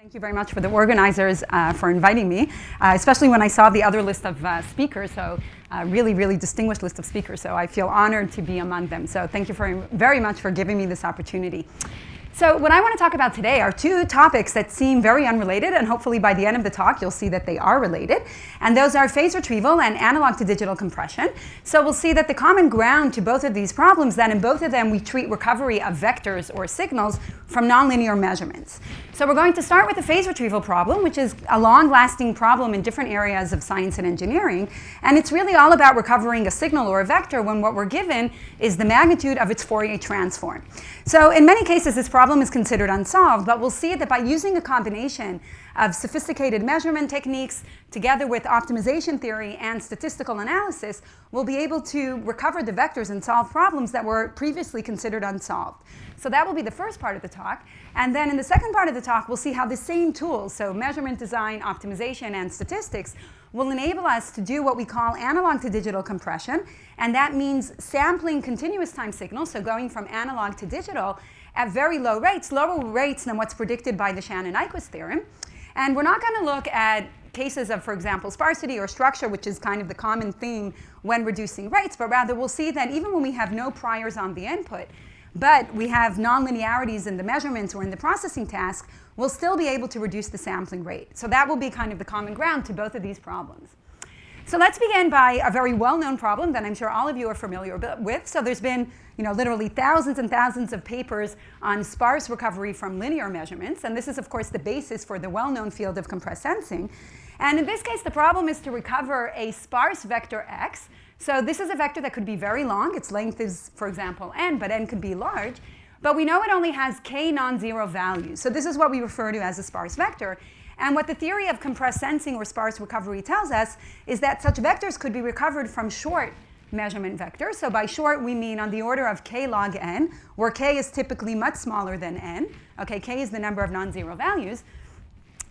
Thank you very much for the organizers for inviting me, especially when I saw the other list of speakers, so really, really distinguished list of speakers, so I feel honored to be among them. So thank you very much for giving me this opportunity. So what I want to talk about today are two topics that seem very unrelated, and hopefully by the end of the talk you'll see that they are related. And those are phase retrieval and analog to digital compression. So we'll see that the common ground to both of these problems, that in both of them we treat recovery of vectors or signals from nonlinear measurements. So we're going to start with the phase retrieval problem, which is a long-lasting problem in different areas of science and engineering. And it's really all about recovering a signal or a vector when what we're given is the magnitude of its Fourier transform. So in many cases, this problem is considered unsolved, but we'll see that by using a combination of sophisticated measurement techniques together with optimization theory and statistical analysis, we'll be able to recover the vectors and solve problems that were previously considered unsolved. So that will be the first part of the talk. And then in the second part of the talk, we'll see how the same tools, so measurement design, optimization, and statistics, will enable us to do what we call analog to digital compression. And that means sampling continuous time signals, so going from analog to digital at very low rates, lower rates than what's predicted by the Shannon-Nyquist theorem. And we're not going to look at cases of, for example, sparsity or structure, which is kind of the common theme when reducing rates, but rather we'll see that even when we have no priors on the input, but we have nonlinearities in the measurements or in the processing task, we'll still be able to reduce the sampling rate. So that will be kind of the common ground to both of these problems. So let's begin by a very well-known problem that I'm sure all of you are familiar with. So there's been, literally thousands and thousands of papers on sparse recovery from linear measurements. And this is, of course, the basis for the well-known field of compressed sensing. And in this case, the problem is to recover a sparse vector x. So this is a vector that could be very long. Its length is, for example, n, but n could be large. But we know it only has k non-zero values. So this is what we refer to as a sparse vector. And what the theory of compressed sensing or sparse recovery tells us is that such vectors could be recovered from short measurement vectors. So by short, we mean on the order of k log n, where k is typically much smaller than n. Okay, k is the number of non-zero values.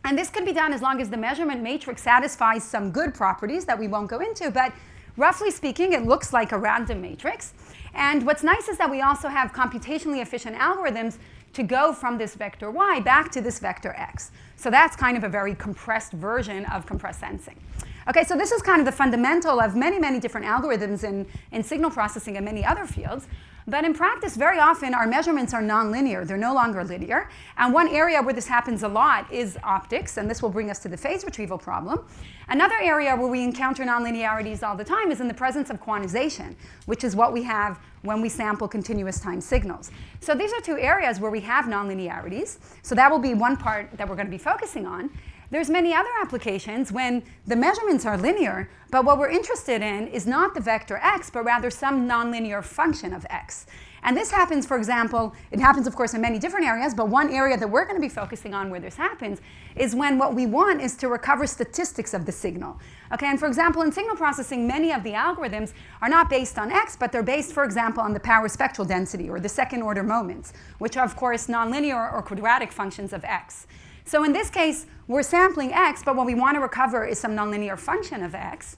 And this can be done as long as the measurement matrix satisfies some good properties that we won't go into. But roughly speaking, it looks like a random matrix. And what's nice is that we also have computationally efficient algorithms to go from this vector y back to this vector x. So that's kind of a very compressed version of compressed sensing. Okay, so this is kind of the fundamental of many, many different algorithms in signal processing and many other fields. But in practice, very often, our measurements are nonlinear. They're no longer linear. And one area where this happens a lot is optics, and this will bring us to the phase retrieval problem. Another area where we encounter nonlinearities all the time is in the presence of quantization, which is what we have when we sample continuous time signals. So these are two areas where we have nonlinearities. So that will be one part that we're going to be focusing on. There's many other applications when the measurements are linear, but what we're interested in is not the vector x, but rather some nonlinear function of x. And this happens, for example, it happens, of course, in many different areas, but one area that we're going to be focusing on where this happens is when what we want is to recover statistics of the signal. Okay, and for example, in signal processing, many of the algorithms are not based on x, but they're based, for example, on the power spectral density or the second-order moments, which are, of course, nonlinear or quadratic functions of x. So in this case, we're sampling x, but what we want to recover is some nonlinear function of x.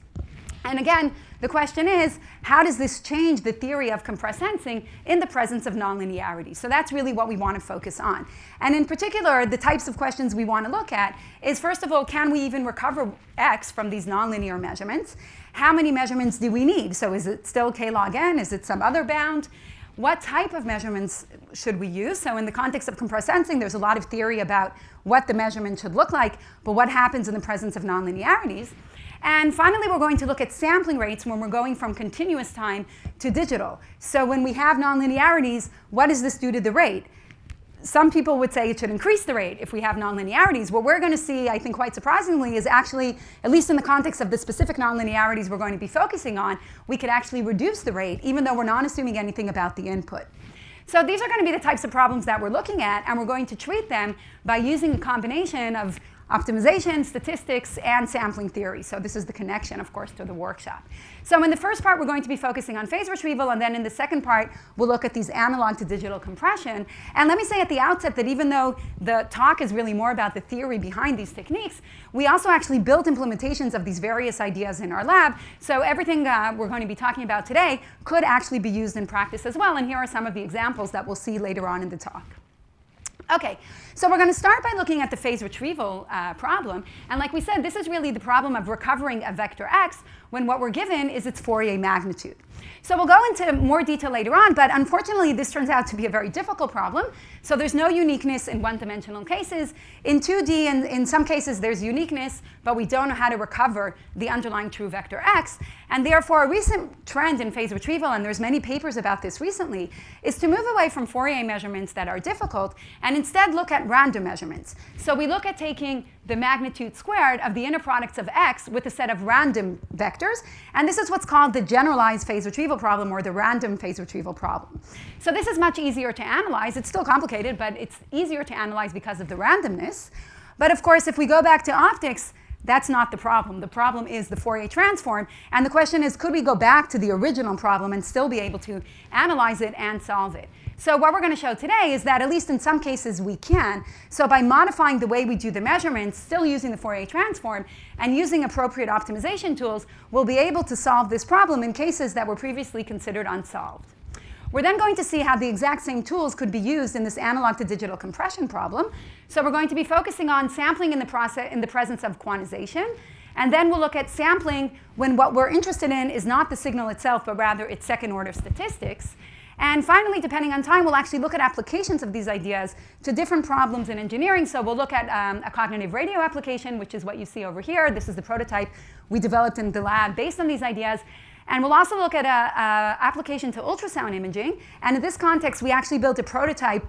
And again, the question is, how does this change the theory of compressed sensing in the presence of nonlinearity? So that's really what we want to focus on. And in particular, the types of questions we want to look at is, first of all, can we even recover x from these nonlinear measurements? How many measurements do we need? So is it still k log n? Is it some other bound? What type of measurements should we use? So in the context of compressed sensing, there's a lot of theory about what the measurement should look like, but what happens in the presence of nonlinearities? And finally, we're going to look at sampling rates when we're going from continuous time to digital. So when we have nonlinearities, what does this do to the rate? Some people would say it should increase the rate if we have nonlinearities. What we're going to see, I think quite surprisingly, is actually, at least in the context of the specific nonlinearities we're going to be focusing on, we could actually reduce the rate, even though we're not assuming anything about the input. So these are going to be the types of problems that we're looking at, and we're going to treat them by using a combination of optimization, statistics, and sampling theory. So this is the connection, of course, to the workshop. So in the first part, we're going to be focusing on phase retrieval, and then in the second part, we'll look at these analog to digital compression. And let me say at the outset that even though the talk is really more about the theory behind these techniques, we also actually built implementations of these various ideas in our lab. So everything we're going to be talking about today could actually be used in practice as well. And here are some of the examples that we'll see later on in the talk. Okay, so we're going to start by looking at the phase retrieval problem. And like we said, this is really the problem of recovering a vector x when what we're given is its Fourier magnitude. So we'll go into more detail later on, but unfortunately this turns out to be a very difficult problem. So there's no uniqueness in one-dimensional cases. In 2D, and in some cases there's uniqueness, but we don't know how to recover the underlying true vector x. And therefore a recent trend in phase retrieval, and there's many papers about this recently, is to move away from Fourier measurements that are difficult and instead look at random measurements. So we look at taking the magnitude squared of the inner products of x with a set of random vectors. And this is what's called the generalized phase retrieval problem, or the random phase retrieval problem. So this is much easier to analyze. It's still complicated, but it's easier to analyze because of the randomness. But of course, if we go back to optics, that's not the problem. The problem is the Fourier transform. And the question is, could we go back to the original problem and still be able to analyze it and solve it? So what we're going to show today is that at least in some cases we can. So by modifying the way we do the measurements, still using the Fourier transform, and using appropriate optimization tools, we'll be able to solve this problem in cases that were previously considered unsolved. We're then going to see how the exact same tools could be used in this analog to digital compression problem. So we're going to be focusing on sampling in the presence of quantization. And then we'll look at sampling when what we're interested in is not the signal itself, but rather its second order statistics. And finally, depending on time, we'll actually look at applications of these ideas to different problems in engineering. So we'll look at a cognitive radio application, which is what you see over here. This is the prototype we developed in the lab based on these ideas. And we'll also look at an application to ultrasound imaging. And in this context, we actually built a prototype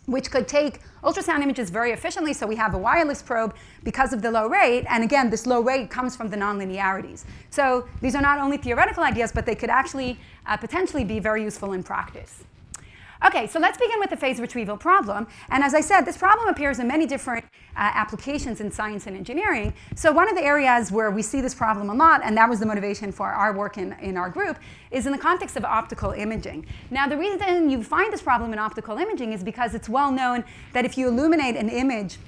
which could take ultrasound images very efficiently. So we have a wireless probe because of the low rate. And again, this low rate comes from the nonlinearities. So these are not only theoretical ideas, but they could actually potentially be very useful in practice. Okay, so let's begin with the phase retrieval problem. And as I said, this problem appears in many different applications in science and engineering. So one of the areas where we see this problem a lot, and that was the motivation for our work in our group, is in the context of optical imaging. Now, the reason you find this problem in optical imaging is because it's well known that if you illuminate an image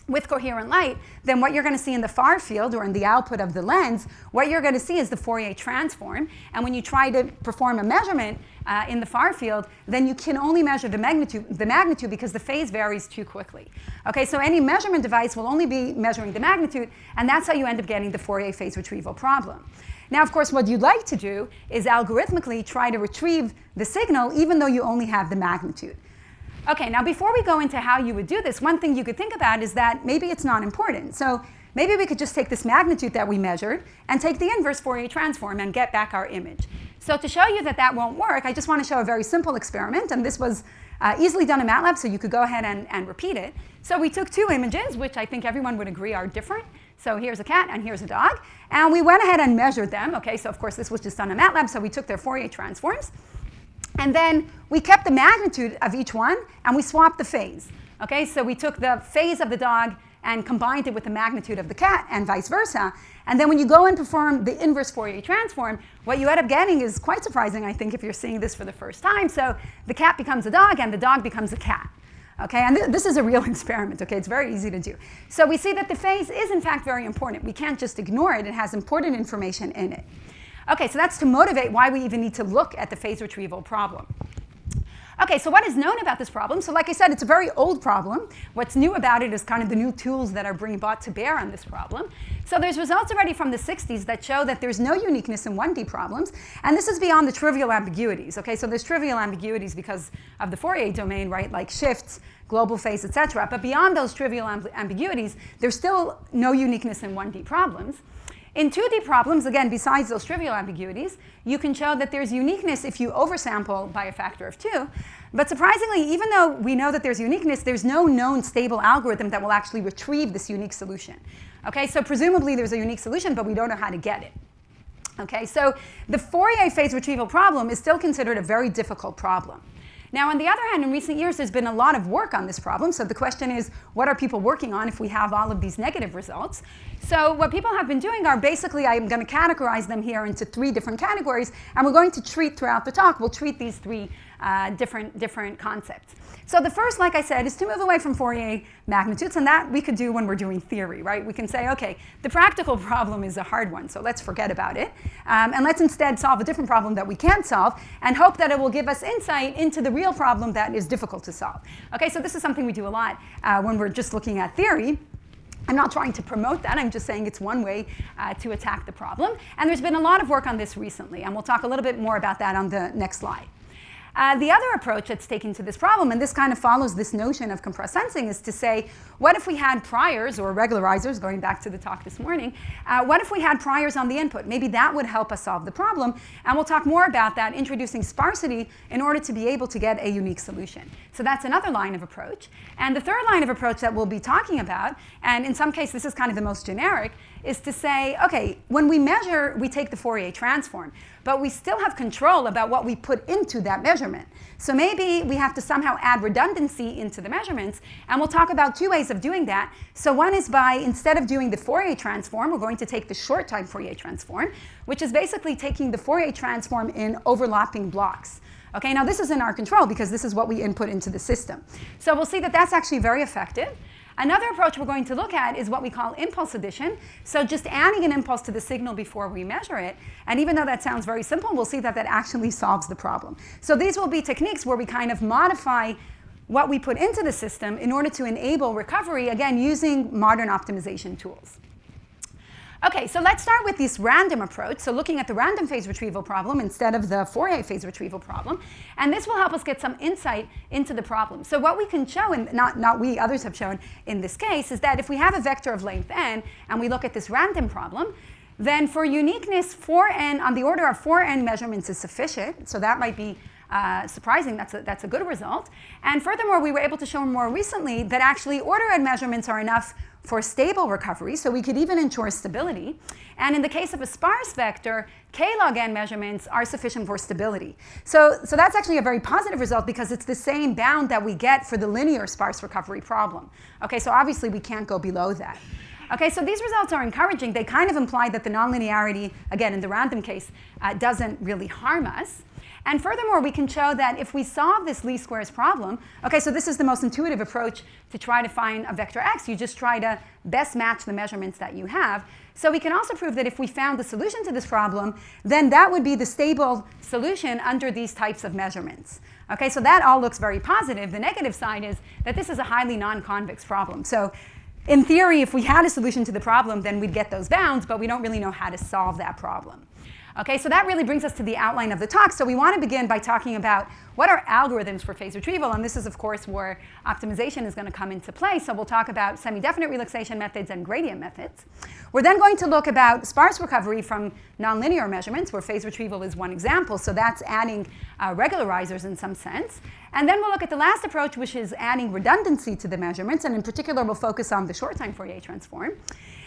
with coherent light, then what you're going to see in the far field, or in the output of the lens, what you're going to see is the Fourier transform. And when you try to perform a measurement in the far field, then you can only measure the magnitude because the phase varies too quickly. Okay, so any measurement device will only be measuring the magnitude, and that's how you end up getting the Fourier phase retrieval problem. Now, of course, what you'd like to do is algorithmically try to retrieve the signal even though you only have the magnitude. Okay, now before we go into how you would do this, one thing you could think about is that maybe it's not important. So maybe we could just take this magnitude that we measured and take the inverse Fourier transform and get back our image. So to show you that that won't work, I just want to show a very simple experiment. And this was easily done in MATLAB, so you could go ahead and repeat it. So we took two images, which I think everyone would agree are different. So here's a cat and here's a dog. And we went ahead and measured them. Okay, so of course this was just done in MATLAB, so we took their Fourier transforms. And then we kept the magnitude of each one, and we swapped the phase. Okay, so we took the phase of the dog and combined it with the magnitude of the cat, and vice versa. And then when you go and perform the inverse Fourier transform, what you end up getting is quite surprising, I think, if you're seeing this for the first time. So the cat becomes a dog, and the dog becomes a cat. Okay, and this is a real experiment. Okay, it's very easy to do. So we see that the phase is, in fact, very important. We can't just ignore it. It has important information in it. Okay, so that's to motivate why we even need to look at the phase retrieval problem. Okay, so what is known about this problem? So like I said, it's a very old problem. What's new about it is kind of the new tools that are being brought to bear on this problem. So there's results already from the 60s that show that there's no uniqueness in 1D problems. And this is beyond the trivial ambiguities. Okay, so there's trivial ambiguities because of the Fourier domain, right, like shifts, global phase, et cetera. But beyond those trivial ambiguities, there's still no uniqueness in 1D problems. In 2D problems, again, besides those trivial ambiguities, you can show that there's uniqueness if you oversample by a factor of 2. But surprisingly, even though we know that there's uniqueness, there's no known stable algorithm that will actually retrieve this unique solution. Okay, so presumably there's a unique solution, but we don't know how to get it. Okay, so the Fourier phase retrieval problem is still considered a very difficult problem. Now, on the other hand, in recent years, there's been a lot of work on this problem. So the question is, what are people working on if we have all of these negative results? So what people have been doing are basically, I'm going to categorize them here into 3 different categories. And we're going to treat throughout the talk, we'll treat these 3 different concepts. So the first, like I said, is to move away from Fourier magnitudes, and that we could do when we're doing theory, right? We can say, okay, the practical problem is a hard one, so let's forget about it, and let's instead solve a different problem that we can't solve, and hope that it will give us insight into the real problem that is difficult to solve. Okay, so this is something we do a lot when we're just looking at theory. I'm not trying to promote that, I'm just saying it's one way to attack the problem. And there's been a lot of work on this recently, and we'll talk a little bit more about that on the next slide. The other approach that's taken to this problem, and this kind of follows this notion of compressed sensing, is to say, what if we had priors or regularizers, going back to the talk this morning, what if we had priors on the input? Maybe that would help us solve the problem, and we'll talk more about that, introducing sparsity in order to be able to get a unique solution. So that's another line of approach. And the third line of approach that we'll be talking about, and in some cases this is kind of the most generic, is to say, okay, when we measure, we take the Fourier transform, but we still have control about what we put into that measurement. So maybe we have to somehow add redundancy into the measurements, and we'll talk about two ways of doing that. So one is by, instead of doing the Fourier transform, we're going to take the short-time Fourier transform, which is basically taking the Fourier transform in overlapping blocks. Okay, now this is in our control because this is what we input into the system. So we'll see that that's actually very effective. Another approach we're going to look at is what we call impulse addition. So just adding an impulse to the signal before we measure it. And even though that sounds very simple, we'll see that that actually solves the problem. So these will be techniques where we kind of modify what we put into the system in order to enable recovery, again, using modern optimization tools. Okay, so let's start with this random approach. So looking at the random phase retrieval problem instead of the Fourier phase retrieval problem. And this will help us get some insight into the problem. So what we can show, and not we, others have shown in this case, is that if we have a vector of length n, and we look at this random problem, then for uniqueness, 4n, on the order of 4n measurements is sufficient. So that might be surprising. That's a good result. And furthermore, we were able to show more recently that actually order n measurements are enough for stable recovery, so we could even ensure stability. And in the case of a sparse vector, k log n measurements are sufficient for stability. So that's actually a very positive result because it's the same bound that we get for the linear sparse recovery problem. Okay, so obviously we can't go below that. Okay, so these results are encouraging. They kind of imply that the nonlinearity, again, in the random case, doesn't really harm us. And furthermore, we can show that if we solve this least squares problem, okay, so this is the most intuitive approach to try to find a vector x. You just try to best match the measurements that you have. So we can also prove that if we found the solution to this problem, then that would be the stable solution under these types of measurements. Okay, so that all looks very positive. The negative side is that this is a highly non-convex problem. So in theory, if we had a solution to the problem, then we'd get those bounds, but we don't really know how to solve that problem. Okay, so that really brings us to the outline of the talk. So we want to begin by talking about what are algorithms for phase retrieval, and this is, of course, where optimization is going to come into play. So we'll talk about semi-definite relaxation methods and gradient methods. We're then going to look about sparse recovery from nonlinear measurements, where phase retrieval is one example. So that's adding regularizers in some sense. And then we'll look at the last approach, which is adding redundancy to the measurements, and in particular, we'll focus on the short-time Fourier transform.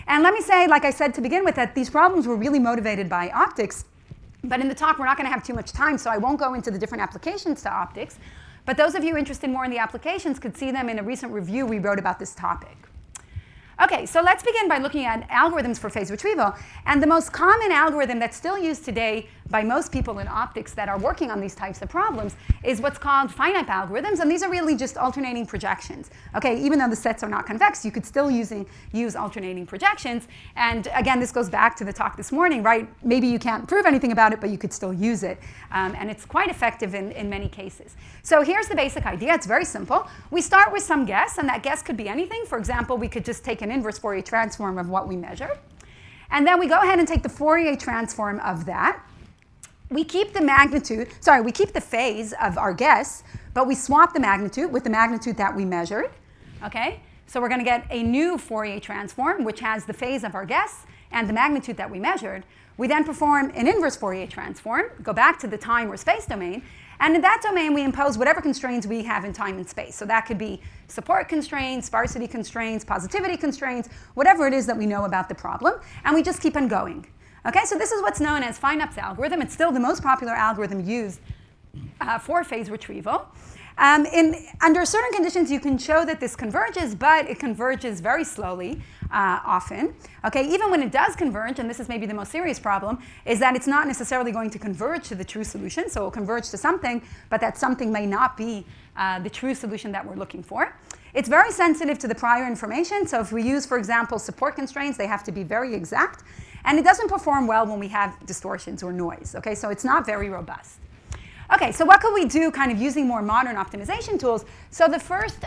And let me say, like I said to begin with, that these problems were really motivated by optics. But in the talk, we're not going to have too much time, so I won't go into the different applications to optics. But those of you interested more in the applications could see them in a recent review we wrote about this topic. Okay, so let's begin by looking at algorithms for phase retrieval. And the most common algorithm that's still used today by most people in optics that are working on these types of problems is what's called finite algorithms. And these are really just alternating projections. Okay, even though the sets are not convex, you could still use alternating projections. And again, this goes back to the talk this morning, right? Maybe you can't prove anything about it, but you could still use it. And it's quite effective in many cases. So here's the basic idea. It's very simple. We start with some guess, and that guess could be anything. For example, we could just take an inverse Fourier transform of what we measured. And then we go ahead and take the Fourier transform of that. We keep the magnitude, we keep the phase of our guess, but we swap the magnitude with the magnitude that we measured. Okay? So we're going to get a new Fourier transform, which has the phase of our guess and the magnitude that we measured. We then perform an inverse Fourier transform, go back to the time or space domain, and in that domain, we impose whatever constraints we have in time and space. So that could be support constraints, sparsity constraints, positivity constraints, whatever it is that we know about the problem, and we just keep on going. Okay, so this is what's known as FINUP's algorithm. It's still the most popular algorithm used for phase retrieval. Under certain conditions, you can show that this converges, but it converges very slowly often. Okay, even when it does converge, and this is maybe the most serious problem, is that it's not necessarily going to converge to the true solution. So it will converge to something, but that something may not be the true solution that we're looking for. It's very sensitive to the prior information. So if we use, for example, support constraints, they have to be very exact. And it doesn't perform well when we have distortions or noise. Okay, so it's not very robust. Okay, so what could we do kind of using more modern optimization tools? So the first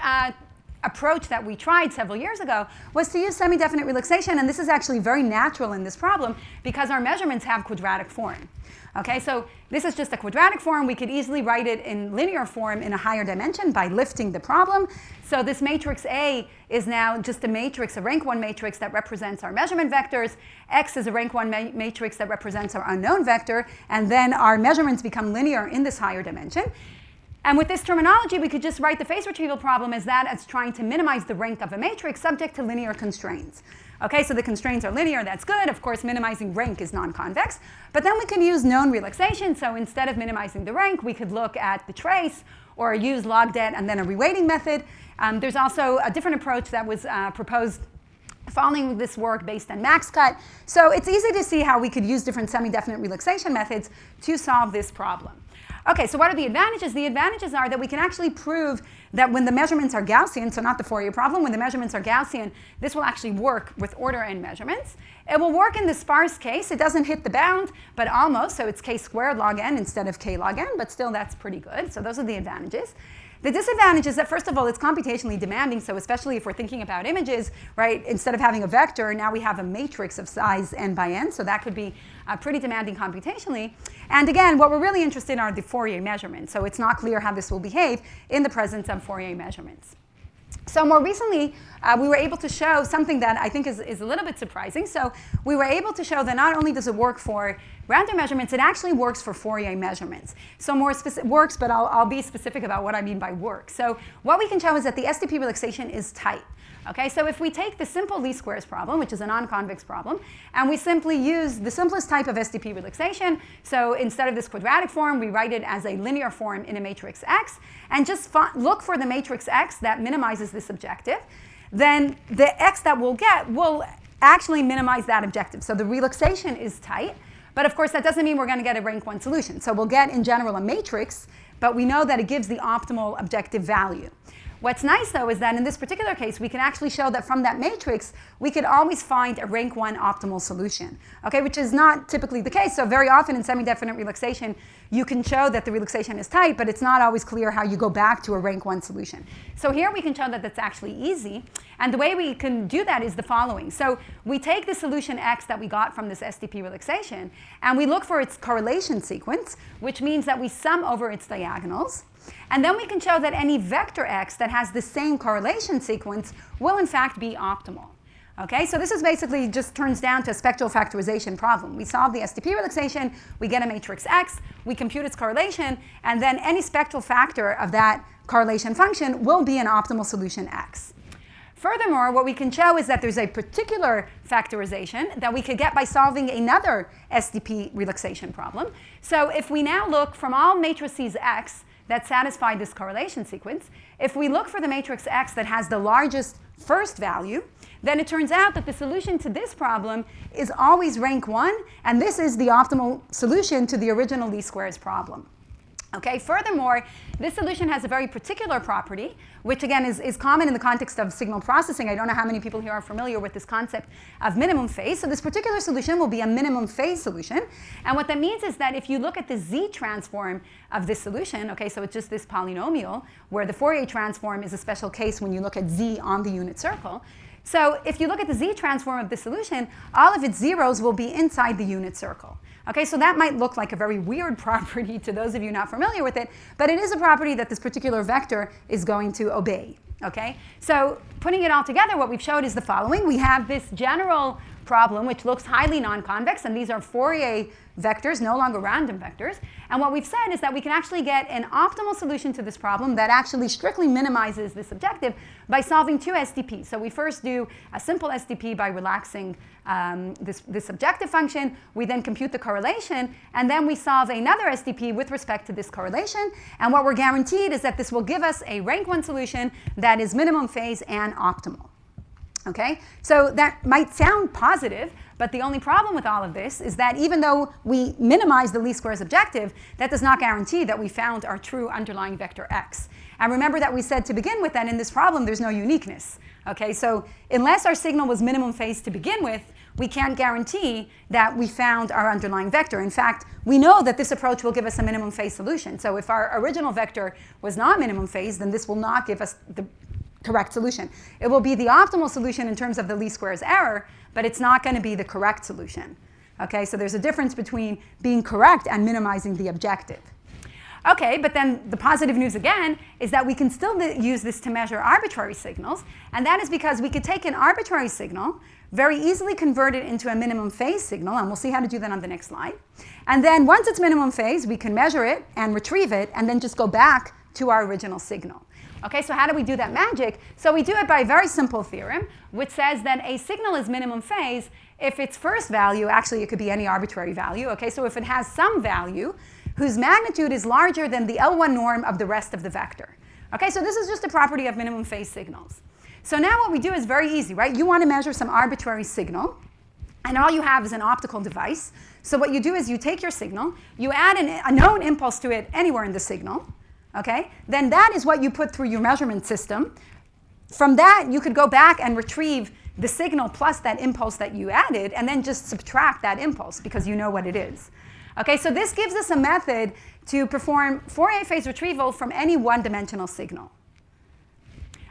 approach that we tried several years ago was to use semi-definite relaxation, and this is actually very natural in this problem because our measurements have quadratic form. Okay, so this is just a quadratic form. We could easily write it in linear form in a higher dimension by lifting the problem. So this matrix A is now just a matrix, a rank 1 matrix that represents our measurement vectors. X is a rank 1 matrix that represents our unknown vector. And then our measurements become linear in this higher dimension. And with this terminology, we could just write the phase retrieval problem as that as trying to minimize the rank of a matrix subject to linear constraints. Okay, so the constraints are linear, that's good. Of course, minimizing rank is non-convex. But then we can use known relaxation. So instead of minimizing the rank, we could look at the trace or use log det and then a reweighting method. There's also a different approach that was proposed following this work based on max cut. So it's easy to see how we could use different semi-definite relaxation methods to solve this problem. Okay, so what are the advantages? The advantages are that we can actually prove that when the measurements are Gaussian, so not the Fourier problem, when the measurements are Gaussian, this will actually work with order n measurements. It will work in the sparse case. It doesn't hit the bound, but almost, so it's k squared log n instead of k log n, but still that's pretty good. So those are the advantages. The disadvantage is that, first of all, it's computationally demanding, so especially if we're thinking about images, right, instead of having a vector, now we have a matrix of size n by n, so that could be pretty demanding computationally. And again, what we're really interested in are the Fourier measurements, so it's not clear how this will behave in the presence of Fourier measurements. So more recently, we were able to show something that I think is a little bit surprising. So we were able to show that not only does it work for random measurements, it actually works for Fourier measurements. So more works, but I'll be specific about what I mean by work. So what we can show is that the SDP relaxation is tight. Okay, so if we take the simple least squares problem, which is a non-convex problem, and we simply use the simplest type of SDP relaxation, so instead of this quadratic form, we write it as a linear form in a matrix X, and just look for the matrix X that minimizes this objective, then the X that we'll get will actually minimize that objective. So the relaxation is tight, but of course that doesn't mean we're going to get a rank 1 solution. So we'll get, in general, a matrix, but we know that it gives the optimal objective value. What's nice, though, is that in this particular case, we can actually show that from that matrix, we could always find a rank 1 optimal solution, okay, which is not typically the case. So very often in semi-definite relaxation, you can show that the relaxation is tight, but it's not always clear how you go back to a rank 1 solution. So here we can show that that's actually easy. And the way we can do that is the following. So we take the solution X that we got from this SDP relaxation, and we look for its correlation sequence, which means that we sum over its diagonals. And then we can show that any vector X that has the same correlation sequence will in fact be optimal. Okay, so this is basically just turns down to a spectral factorization problem. We solve the SDP relaxation, we get a matrix X, we compute its correlation, and then any spectral factor of that correlation function will be an optimal solution X. Furthermore, what we can show is that there's a particular factorization that we could get by solving another SDP relaxation problem. So if we now look from all matrices X that satisfy this correlation sequence, if we look for the matrix X that has the largest first value, then it turns out that the solution to this problem is always rank 1, and this is the optimal solution to the original least squares problem. Okay, furthermore, this solution has a very particular property, which again is common in the context of signal processing. I don't know how many people here are familiar with this concept of minimum phase. So this particular solution will be a minimum phase solution. And what that means is that if you look at the Z transform of this solution, okay, so it's just this polynomial, where the Fourier transform is a special case when you look at Z on the unit circle. So if you look at the Z transform of the solution, all of its zeros will be inside the unit circle. Okay, so that might look like a very weird property to those of you not familiar with it, but it is a property that this particular vector is going to obey. Okay, so putting it all together, what we've showed is the following. We have this general problem, which looks highly non-convex, and these are Fourier vectors, no longer random vectors. And what we've said is that we can actually get an optimal solution to this problem that actually strictly minimizes this objective by solving two SDPs. So we first do a simple SDP by relaxing this objective function. We then compute the correlation, and then we solve another SDP with respect to this correlation. And what we're guaranteed is that this will give us a rank 1 solution that is minimum phase and optimal. Okay, so that might sound positive, but the only problem with all of this is that even though we minimize the least squares objective, that does not guarantee that we found our true underlying vector x. And remember that we said to begin with that in this problem there's no uniqueness. Okay, so unless our signal was minimum phase to begin with, we can't guarantee that we found our underlying vector. In fact, we know that this approach will give us a minimum phase solution. So if our original vector was not minimum phase, then this will not give us the correct solution. It will be the optimal solution in terms of the least squares error, but it's not going to be the correct solution. Okay, so there's a difference between being correct and minimizing the objective. Okay, but then the positive news again is that we can still use this to measure arbitrary signals, and that is because we could take an arbitrary signal, very easily convert it into a minimum phase signal, and we'll see how to do that on the next slide. And then once it's minimum phase, we can measure it and retrieve it, and then just go back to our original signal. Okay, so how do we do that magic? So we do it by a very simple theorem, which says that a signal is minimum phase if its first value, actually it could be any arbitrary value, okay, so if it has some value whose magnitude is larger than the L1 norm of the rest of the vector. Okay, so this is just a property of minimum phase signals. So now what we do is very easy, right? You want to measure some arbitrary signal, and all you have is an optical device. So what you do is you take your signal, you add a known impulse to it anywhere in the signal, okay? Then that is what you put through your measurement system. From that, you could go back and retrieve the signal plus that impulse that you added, and then just subtract that impulse because you know what it is. Okay, so this gives us a method to perform Fourier phase retrieval from any one-dimensional signal.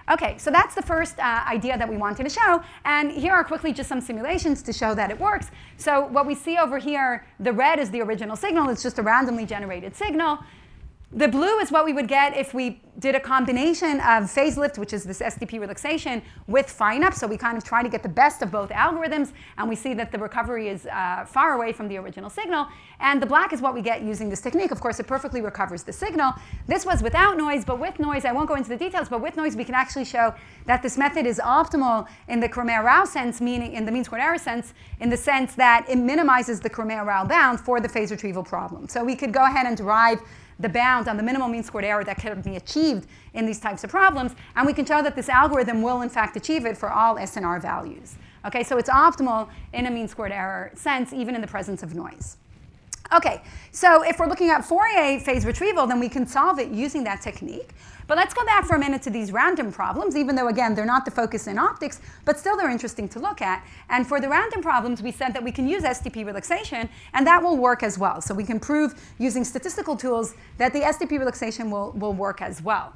Okay, so that's the first idea that we wanted to show, and here are quickly just some simulations to show that it works. So what we see over here, the red is the original signal. It's just a randomly generated signal. The blue is what we would get if we did a combination of phase lift, which is this SDP relaxation, with fine up. So we kind of try to get the best of both algorithms, and we see that the recovery is far away from the original signal. And the black is what we get using this technique. Of course, it perfectly recovers the signal. This was without noise, but with noise, I won't go into the details, but with noise, we can actually show that this method is optimal in the Cruméa-Rao sense, meaning in the mean squared error sense, in the sense that it minimizes the Cruméa-Rao bound for the phase retrieval problem. So we could go ahead and derive the bound on the minimal mean squared error that can be achieved in these types of problems, and we can show that this algorithm will in fact achieve it for all S and R values. Okay, so it's optimal in a mean squared error sense, even in the presence of noise. Okay, so if we're looking at Fourier phase retrieval, then we can solve it using that technique. But let's go back for a minute to these random problems, even though, again, they're not the focus in optics, but still they're interesting to look at. And for the random problems, we said that we can use SDP relaxation, and that will work as well. So we can prove using statistical tools that the SDP relaxation will work as well.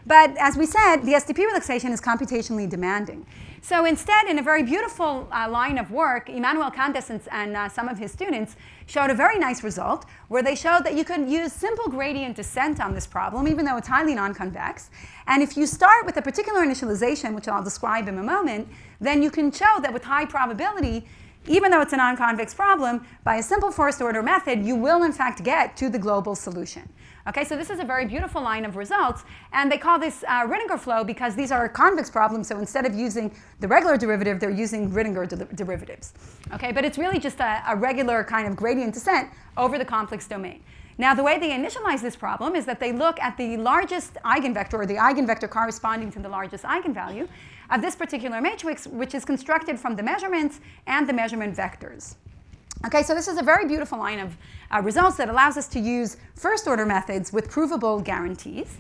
But as we said, the SDP relaxation is computationally demanding. So instead, in a very beautiful line of work, Immanuel Candes and some of his students showed a very nice result where they showed that you could use simple gradient descent on this problem, even though it's highly non-convex. And if you start with a particular initialization, which I'll describe in a moment, then you can show that with high probability, even though it's a non-convex problem, by a simple first order method, you will in fact get to the global solution. Okay, so this is a very beautiful line of results, and they call this Rittinger flow because these are convex problems, so instead of using the regular derivative, they're using Rittinger derivatives. Okay, but it's really just a regular kind of gradient descent over the complex domain. Now, the way they initialize this problem is that they look at the largest eigenvector, or the eigenvector corresponding to the largest eigenvalue of this particular matrix, which is constructed from the measurements and the measurement vectors. Okay, so this is a very beautiful line of results that allows us to use first-order methods with provable guarantees.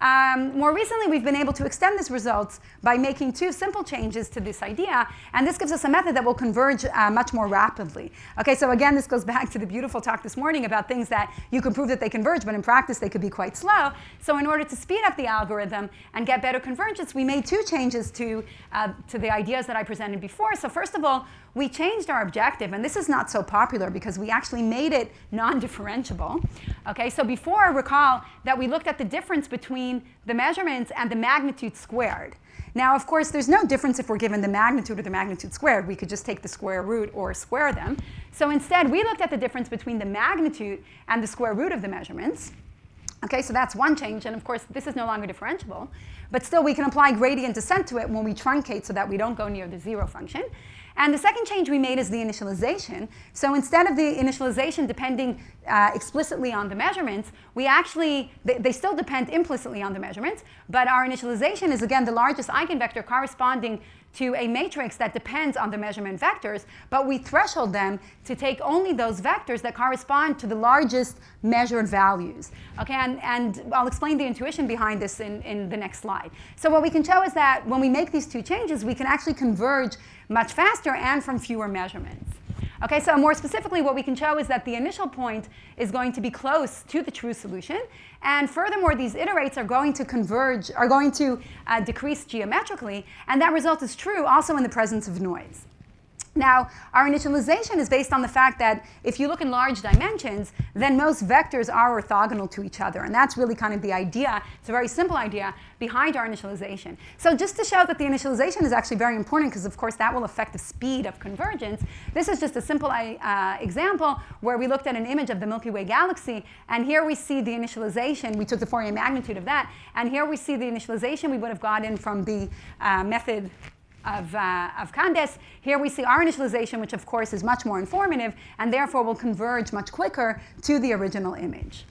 More recently, we've been able to extend these results by making two simple changes to this idea, and this gives us a method that will converge much more rapidly. Okay, so again, this goes back to the beautiful talk this morning about things that you can prove that they converge, but in practice, they could be quite slow. So in order to speed up the algorithm and get better convergence, we made two changes to the ideas that I presented before. So first of all, we changed our objective, and this is not so popular because we actually made it non-differentiable. Okay, so before, recall that we looked at the difference between between the measurements and the magnitude squared. Now, of course, there's no difference if we're given the magnitude or the magnitude squared. We could just take the square root or square them. So instead, we looked at the difference between the magnitude and the square root of the measurements. Okay, so that's one change. And of course, this is no longer differentiable. But still, we can apply gradient descent to it when we truncate so that we don't go near the zero function. And the second change we made is the initialization. So instead of the initialization depending explicitly on the measurements, we actually, they still depend implicitly on the measurements, but our initialization is, again, the largest eigenvector corresponding to a matrix that depends on the measurement vectors, but we threshold them to take only those vectors that correspond to the largest measured values. Okay, and I'll explain the intuition behind this in the next slide. So what we can show is that when we make these two changes, we can actually converge much faster and from fewer measurements. Okay, so more specifically, what we can show is that the initial point is going to be close to the true solution. And furthermore, these iterates are going to converge, are going to decrease geometrically. And that result is true also in the presence of noise. Now, our initialization is based on the fact that if you look in large dimensions, then most vectors are orthogonal to each other. And that's really kind of the idea. It's a very simple idea behind our initialization. So just to show that the initialization is actually very important, because of course that will affect the speed of convergence, this is just a simple example where we looked at an image of the Milky Way galaxy. And here we see the initialization. We took the Fourier magnitude of that. And here we see the initialization we would have gotten from the method of Candes. Here we see our initialization, which of course is much more informative, and therefore will converge much quicker to the original image.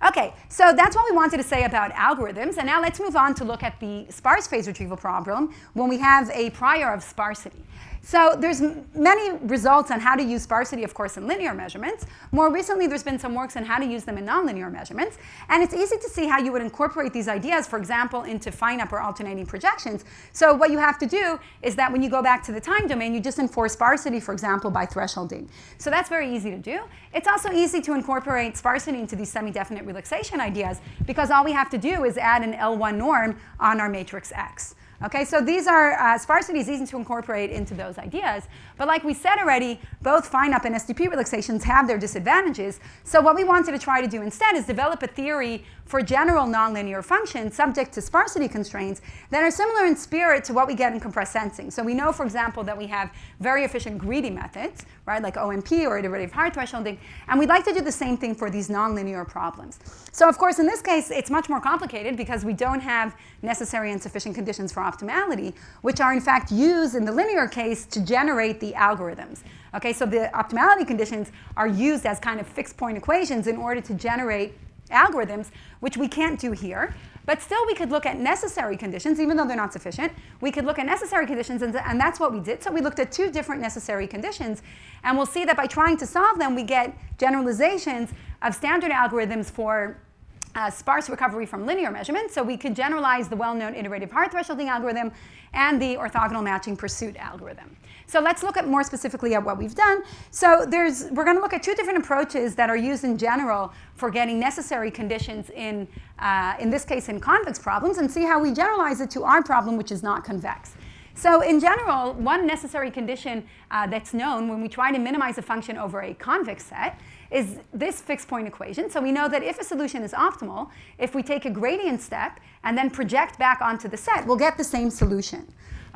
Okay, so that's what we wanted to say about algorithms. And now let's move on to look at the sparse phase retrieval problem when we have a prior of sparsity. So there's many results on how to use sparsity, of course, in linear measurements. More recently, there's been some works on how to use them in nonlinear measurements. And it's easy to see how you would incorporate these ideas, for example, into finite or alternating projections. So what you have to do is that when you go back to the time domain, you just enforce sparsity, for example, by thresholding. So that's very easy to do. It's also easy to incorporate sparsity into these semi-definite relaxation ideas, because all we have to do is add an L1 norm on our matrix X. Okay, so these are, sparsity is easy to incorporate into those ideas. But like we said already, both FINUP and STP relaxations have their disadvantages. So what we wanted to try to do instead is develop a theory for general nonlinear functions subject to sparsity constraints that are similar in spirit to what we get in compressed sensing. So we know, for example, that we have very efficient greedy methods, right, like OMP or iterative hard thresholding. And we'd like to do the same thing for these nonlinear problems. So of course, in this case, it's much more complicated because we don't have necessary and sufficient conditions for optimality, which are in fact used in the linear case to generate the algorithms. Okay, so the optimality conditions are used as kind of fixed point equations in order to generate algorithms, which we can't do here. But still, we could look at necessary conditions, even though they're not sufficient. We could look at necessary conditions, and that's what we did. So we looked at two different necessary conditions. And we'll see that by trying to solve them, we get generalizations of standard algorithms for sparse recovery from linear measurements. So we could generalize the well-known iterative hard thresholding algorithm and the orthogonal matching pursuit algorithm. So let's look at more specifically at what we've done. So we're going to look at two different approaches that are used in general for getting necessary conditions in this case in convex problems, and see how we generalize it to our problem, which is not convex. So in general, one necessary condition that's known when we try to minimize a function over a convex set is this fixed point equation. So we know that if a solution is optimal, if we take a gradient step and then project back onto the set, we'll get the same solution.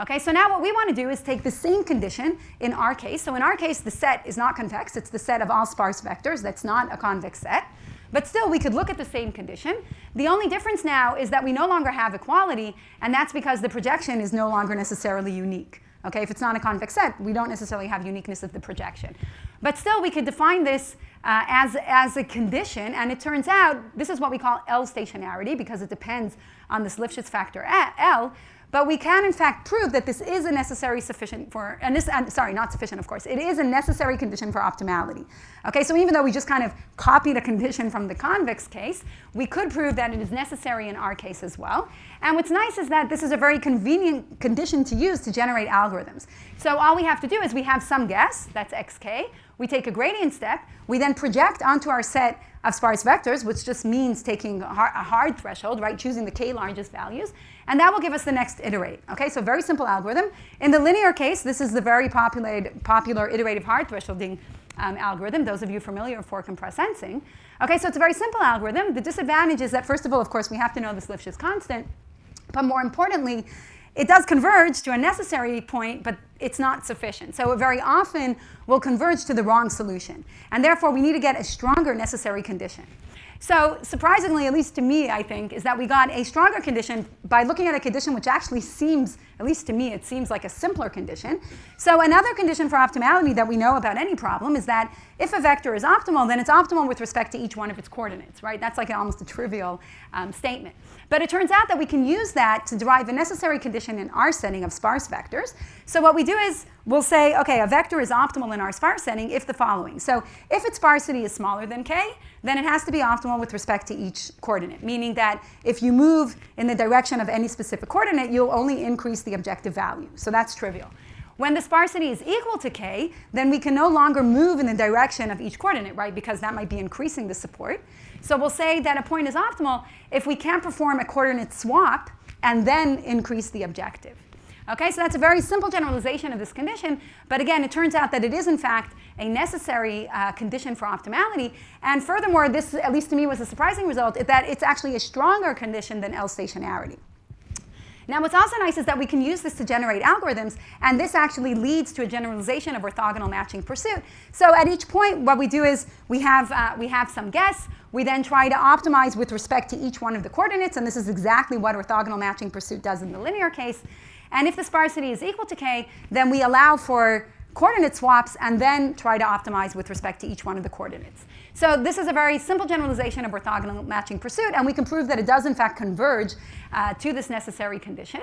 Okay, so now what we want to do is take the same condition in our case. So in our case, the set is not convex. It's the set of all sparse vectors. That's not a convex set. But still, we could look at the same condition. The only difference now is that we no longer have equality, and that's because the projection is no longer necessarily unique. Okay, if it's not a convex set, we don't necessarily have uniqueness of the projection. But still, we could define this as a condition, and it turns out this is what we call L stationarity, because it depends on this Lifshitz factor L. But we can, in fact, prove that this is a necessary sufficient for, sorry, not sufficient, of course. It is a necessary condition for optimality. Okay, so even though we just kind of copied a condition from the convex case, we could prove that it is necessary in our case as well. And what's nice is that this is a very convenient condition to use to generate algorithms. So all we have to do is we have some guess, that's xk. We take a gradient step. We then project onto our set of sparse vectors, which just means taking a hard threshold, right, choosing the k largest values. And that will give us the next iterate. Okay, so very simple algorithm. In the linear case, this is the very popular iterative hard thresholding algorithm, those of you familiar with compressed sensing. Okay, so it's a very simple algorithm. The disadvantage is that, first of all, of course, we have to know this Lifshitz constant. But more importantly, it does converge to a necessary point, but it's not sufficient. So it very often will converge to the wrong solution. And therefore, we need to get a stronger necessary condition. So surprisingly, at least to me, I think, is that we got a stronger condition by looking at a condition which actually seems, at least to me, it seems like a simpler condition. So another condition for optimality that we know about any problem is that if a vector is optimal, then it's optimal with respect to each one of its coordinates, right? That's like almost a trivial statement. But it turns out that we can use that to derive a necessary condition in our setting of sparse vectors. So what we do is we'll say, OK, a vector is optimal in our sparse setting if the following. So if its sparsity is smaller than k, then it has to be optimal with respect to each coordinate, meaning that if you move in the direction of any specific coordinate, you'll only increase the objective value. So that's trivial. When the sparsity is equal to k, then we can no longer move in the direction of each coordinate, right? Because that might be increasing the support. So we'll say that a point is optimal if we can perform a coordinate swap and then increase the objective. Okay, so that's a very simple generalization of this condition. But again, it turns out that it is, in fact, a necessary condition for optimality. And furthermore, this, at least to me, was a surprising result, is that it's actually a stronger condition than L stationarity. Now, what's also nice is that we can use this to generate algorithms, and this actually leads to a generalization of orthogonal matching pursuit. So at each point, what we do is we have some guess. We then try to optimize with respect to each one of the coordinates, and this is exactly what orthogonal matching pursuit does in the linear case. And if the sparsity is equal to k, then we allow for coordinate swaps and then try to optimize with respect to each one of the coordinates. So this is a very simple generalization of orthogonal matching pursuit, and we can prove that it does in fact converge to this necessary condition.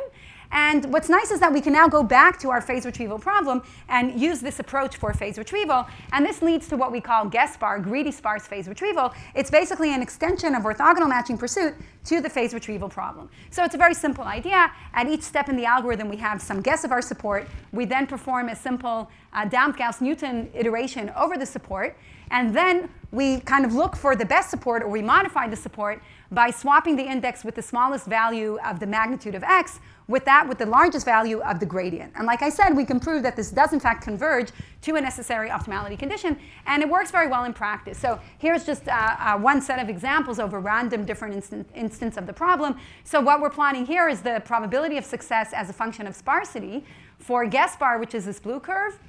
And what's nice is that we can now go back to our phase retrieval problem and use this approach for phase retrieval. And this leads to what we call guess-bar, greedy sparse phase retrieval. It's basically an extension of orthogonal matching pursuit to the phase retrieval problem. So it's a very simple idea. At each step in the algorithm, we have some guess of our support. We then perform a simple damped Gauss-Newton iteration over the support. And then we kind of look for the best support, or we modify the support by swapping the index with the smallest value of the magnitude of x with the largest value of the gradient. And like I said, we can prove that this does in fact converge to a necessary optimality condition, and it works very well in practice. So here's just one set of examples over random different instance of the problem. So what we're plotting here is the probability of success as a function of sparsity for guess bar, which is this blue curve.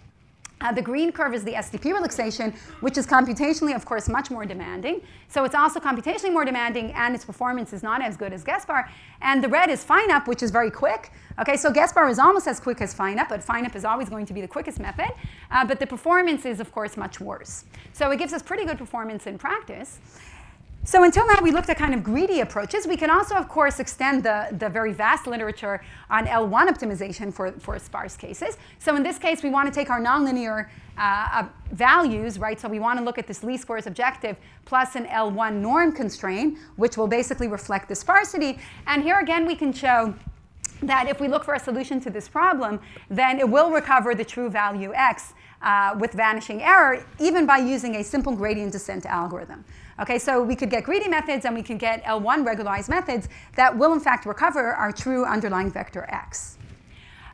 The green curve is the SDP relaxation, which is computationally, of course, much more demanding. So it's also computationally more demanding, and its performance is not as good as guess-bar. And the red is fine-up, which is very quick. Okay, so guess-bar is almost as quick as fine-up, but fine-up is always going to be the quickest method. But the performance is, of course, much worse. So it gives us pretty good performance in practice. So until now, we looked at kind of greedy approaches. We can also, of course, extend the very vast literature on L1 optimization for sparse cases. So in this case, we want to take our nonlinear values, right? So we want to look at this least squares objective plus an L1 norm constraint, which will basically reflect the sparsity. And here again, we can show that if we look for a solution to this problem, then it will recover the true value x with vanishing error, even by using a simple gradient descent algorithm. Okay, so we could get greedy methods and we can get L1 regularized methods that will in fact recover our true underlying vector x.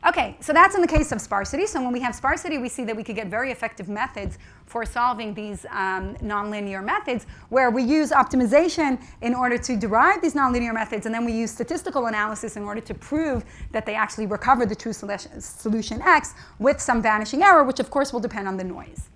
Okay, so that's in the case of sparsity. So when we have sparsity, we see that we could get very effective methods for solving these nonlinear methods, where we use optimization in order to derive these nonlinear methods, and then we use statistical analysis in order to prove that they actually recover the true solution x with some vanishing error, which of course will depend on the noise.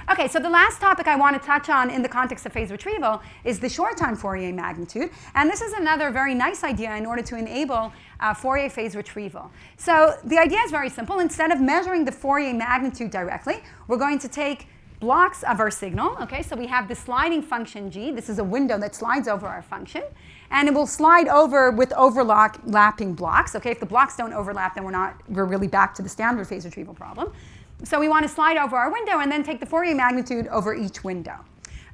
Okay, so the last topic I want to touch on in the context of phase retrieval is the short-time Fourier magnitude. And this is another very nice idea in order to enable Fourier phase retrieval. So the idea is very simple. Instead of measuring the Fourier magnitude directly, we're going to take blocks of our signal. Okay, so we have the sliding function g. This is a window that slides over our function. And it will slide over with overlapping blocks. Okay, if the blocks don't overlap, then we're really back to the standard phase retrieval problem. So we want to slide over our window and then take the Fourier magnitude over each window.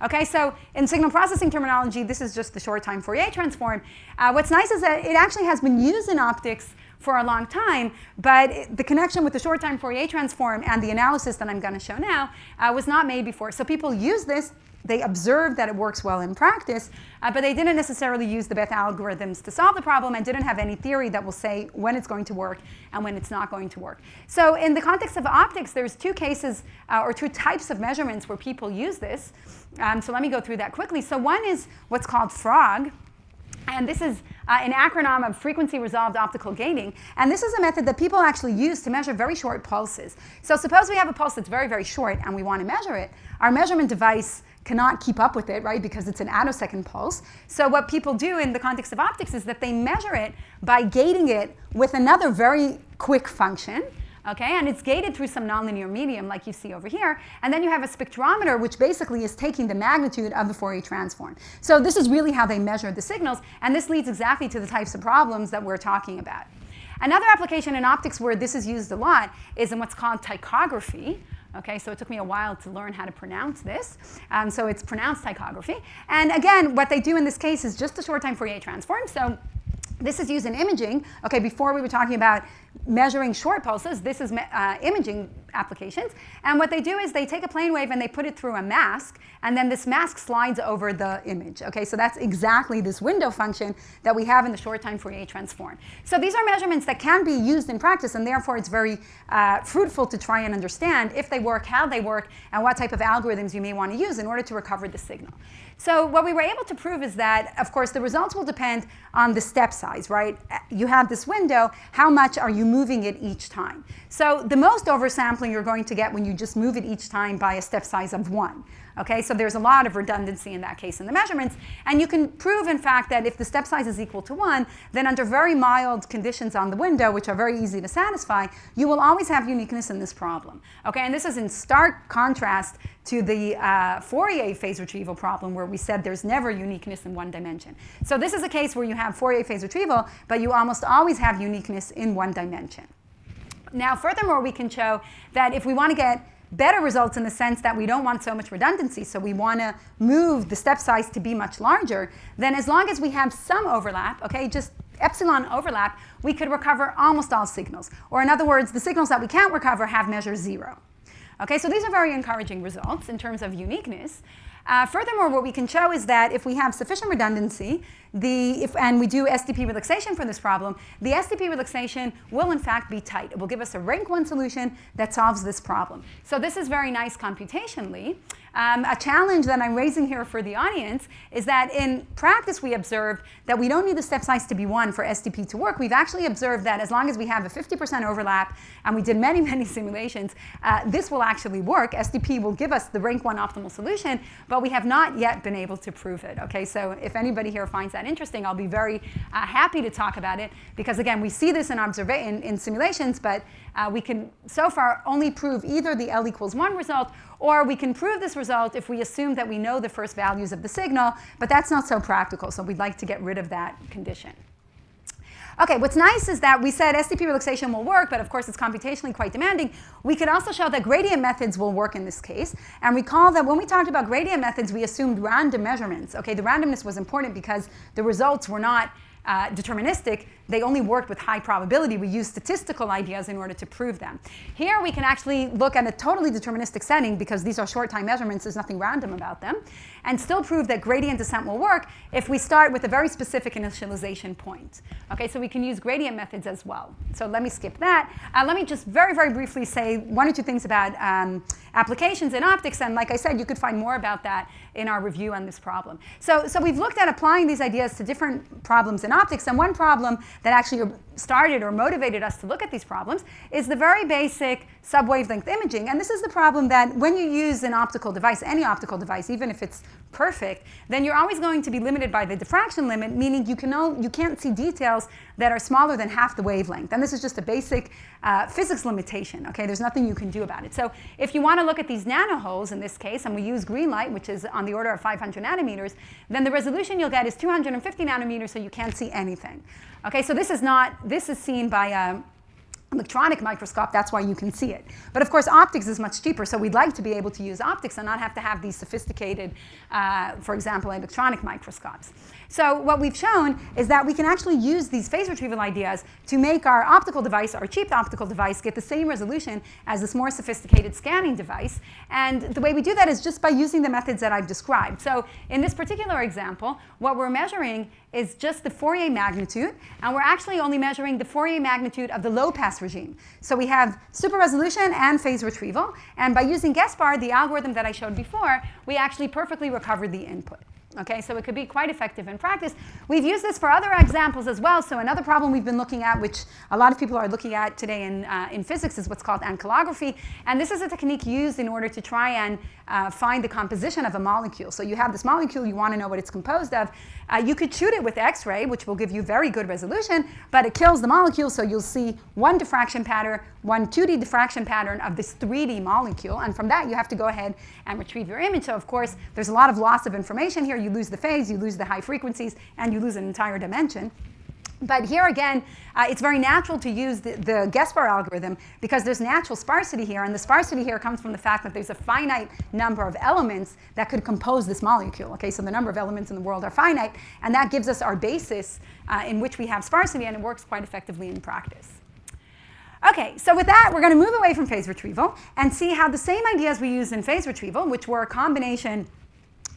Okay, so in signal processing terminology, this is just the short-time Fourier transform. What's nice is that it actually has been used in optics for a long time, but the connection with the short-time Fourier transform and the analysis that I'm going to show now was not made before. So people use this. They observed that it works well in practice, but they didn't necessarily use the Beth algorithms to solve the problem and didn't have any theory that will say when it's going to work and when it's not going to work. So in the context of optics, there's two cases or two types of measurements where people use this. So let me go through that quickly. So one is what's called FROG. And this is an acronym of frequency resolved optical gating. And this is a method that people actually use to measure very short pulses. So suppose we have a pulse that's very, very short and we want to measure it. Our measurement device cannot keep up with it, right, because it's an attosecond pulse. So what people do in the context of optics is that they measure it by gating it with another very quick function. Okay, and it's gated through some nonlinear medium like you see over here. And then you have a spectrometer, which basically is taking the magnitude of the Fourier transform. So this is really how they measure the signals. And this leads exactly to the types of problems that we're talking about. Another application in optics where this is used a lot is in what's called tychography. Okay, so it took me a while to learn how to pronounce this. So it's pronounced tychography. And again, what they do in this case is just a short-time Fourier transform. So this is used in imaging. Okay, before we were talking about measuring short pulses. This is imaging applications. And what they do is they take a plane wave and they put it through a mask, and then this mask slides over the image. Okay, so that's exactly this window function that we have in the short-time Fourier transform. So these are measurements that can be used in practice, and therefore it's very fruitful to try and understand if they work, how they work, and what type of algorithms you may want to use in order to recover the signal. So what we were able to prove is that, of course, the results will depend on the step size, right? You have this window. How much are you moving it each time? So the most oversampling you're going to get when you just move it each time by a step size of 1. Okay, so there's a lot of redundancy in that case in the measurements. And you can prove, in fact, that if the step size is equal to 1, then under very mild conditions on the window, which are very easy to satisfy, you will always have uniqueness in this problem. Okay, and this is in stark contrast to the Fourier phase retrieval problem, where we said there's never uniqueness in one dimension. So this is a case where you have Fourier phase retrieval, but you almost always have uniqueness in one dimension. Now, furthermore, we can show that if we want to get better results in the sense that we don't want so much redundancy, so we want to move the step size to be much larger, then as long as we have some overlap, okay, just epsilon overlap, we could recover almost all signals. Or in other words, the signals that we can't recover have measure 0. Okay, so these are very encouraging results in terms of uniqueness. Furthermore, what we can show is that if we have sufficient redundancy, and we do SDP relaxation for this problem, the SDP relaxation will in fact be tight. It will give us a rank 1 solution that solves this problem. So this is very nice computationally. A challenge that I'm raising here for the audience is that in practice we observed that we don't need the step size to be 1 for SDP to work. We've actually observed that as long as we have a 50% overlap, and we did many, many simulations, this will actually work. SDP will give us the rank 1 optimal solution, but we have not yet been able to prove it. Okay, so if anybody here finds that interesting, I'll be very happy to talk about it, because again, we see this in simulations, but we can so far only prove either the L equals 1 result, or we can prove this result if we assume that we know the first values of the signal, but that's not so practical, so we'd like to get rid of that condition. Okay, what's nice is that we said SDP relaxation will work, but of course it's computationally quite demanding. We could also show that gradient methods will work in this case. And recall that when we talked about gradient methods, we assumed random measurements. Okay, the randomness was important because the results were not deterministic. They only worked with high probability. We used statistical ideas in order to prove them. Here we can actually look at a totally deterministic setting, because these are short-time measurements, there's nothing random about them, and still prove that gradient descent will work if we start with a very specific initialization point. Okay, so we can use gradient methods as well. So let me skip that. Let me just very, very briefly say 1 or 2 things about applications in optics, and like I said, you could find more about that in our review on this problem. So we've looked at applying these ideas to different problems in optics, and one problem that actually started or motivated us to look at these problems is the very basic sub-wavelength imaging. And this is the problem that when you use an optical device, any optical device, even if it's perfect, then you're always going to be limited by the diffraction limit, meaning you can't see details that are smaller than half the wavelength. And this is just a basic physics limitation. Okay, there's nothing you can do about it. So if you want to look at these nanoholes in this case, and we use green light, which is on the order of 500 nanometers, then the resolution you'll get is 250 nanometers, so you can't see anything. Okay, so this is seen by electronic microscope, that's why you can see it. But of course, optics is much cheaper, so we'd like to be able to use optics and not have to have these sophisticated, for example, electronic microscopes. So what we've shown is that we can actually use these phase retrieval ideas to make our optical device, our cheap optical device, get the same resolution as this more sophisticated scanning device. And the way we do that is just by using the methods that I've described. So in this particular example, what we're measuring is just the Fourier magnitude, and we're actually only measuring the Fourier magnitude of the low-pass regime. So we have super resolution and phase retrieval, and by using guess-bar, the algorithm that I showed before, we actually perfectly recovered the input. Okay, so it could be quite effective in practice. We've used this for other examples as well. So another problem we've been looking at, which a lot of people are looking at today in physics, is what's called ankylography. And this is a technique used in order to try and find the composition of a molecule. So you have this molecule, you want to know what it's composed of. You could shoot it with X-ray, which will give you very good resolution, but it kills the molecule, so you'll see one diffraction pattern, one 2D diffraction pattern of this 3D molecule, and from that you have to go ahead and retrieve your image. So of course, there's a lot of loss of information here. You lose the phase, you lose the high frequencies, and you lose an entire dimension. But here again, it's very natural to use the guess-bar algorithm because there's natural sparsity here, and the sparsity here comes from the fact that there's a finite number of elements that could compose this molecule. Okay, so the number of elements in the world are finite, and that gives us our basis in which we have sparsity, and it works quite effectively in practice. Okay, so with that, we're going to move away from phase retrieval and see how the same ideas we used in phase retrieval, which were a combination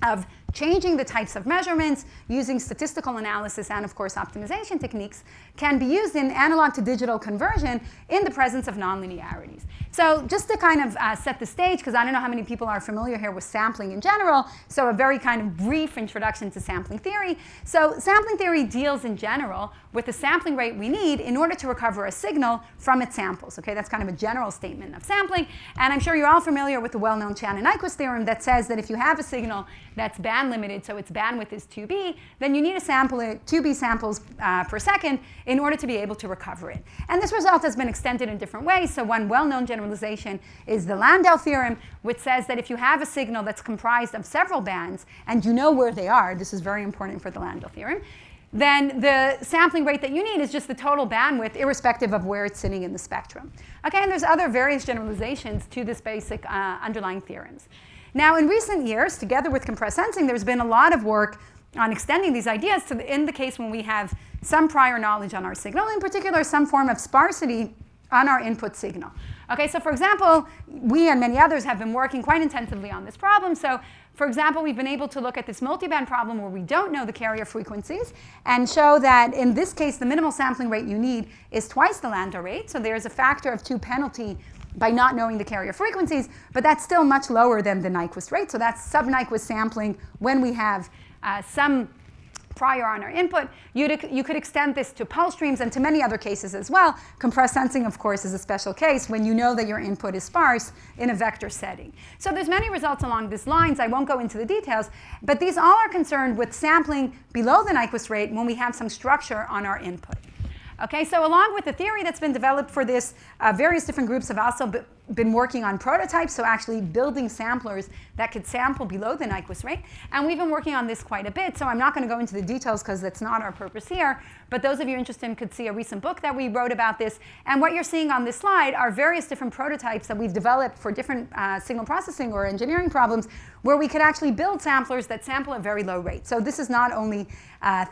of changing the types of measurements, using statistical analysis, and of course optimization techniques, can be used in analog to digital conversion in the presence of nonlinearities. So just to kind of set the stage, because I don't know how many people are familiar here with sampling in general, so a very kind of brief introduction to sampling theory. So sampling theory deals in general with the sampling rate we need in order to recover a signal from its samples. Okay, that's kind of a general statement of sampling. And I'm sure you're all familiar with the well-known Shannon-Nyquist theorem that says that if you have a signal that's band limited, so its bandwidth is 2b, then you need to sample it 2b samples per second in order to be able to recover it. And this result has been extended in different ways. So one well-known generalization is the Landau theorem, which says that if you have a signal that's comprised of several bands and you know where they are, this is very important for the Landau theorem, then the sampling rate that you need is just the total bandwidth irrespective of where it's sitting in the spectrum. Okay, and there's other various generalizations to this basic underlying theorems. Now, in recent years, together with compressed sensing, there's been a lot of work on extending these ideas to in the case when we have some prior knowledge on our signal, in particular some form of sparsity on our input signal. Okay, so for example, we and many others have been working quite intensively on this problem. So for example, we've been able to look at this multiband problem where we don't know the carrier frequencies and show that in this case, the minimal sampling rate you need is twice the Landau rate. So there's a factor of 2 penalty by not knowing the carrier frequencies, but that's still much lower than the Nyquist rate. So that's sub-Nyquist sampling when we have some prior on our input. You could extend this to pulse streams and to many other cases as well. Compressed sensing, of course, is a special case when you know that your input is sparse in a vector setting. So there's many results along these lines. I won't go into the details, but these all are concerned with sampling below the Nyquist rate when we have some structure on our input. Okay, so along with the theory that's been developed for this, various different groups have also been working on prototypes, so actually building samplers that could sample below the Nyquist rate. And we've been working on this quite a bit, so I'm not going to go into the details because that's not our purpose here. But those of you interested could see a recent book that we wrote about this. And what you're seeing on this slide are various different prototypes that we've developed for different signal processing or engineering problems where we could actually build samplers that sample at very low rates. So this is not only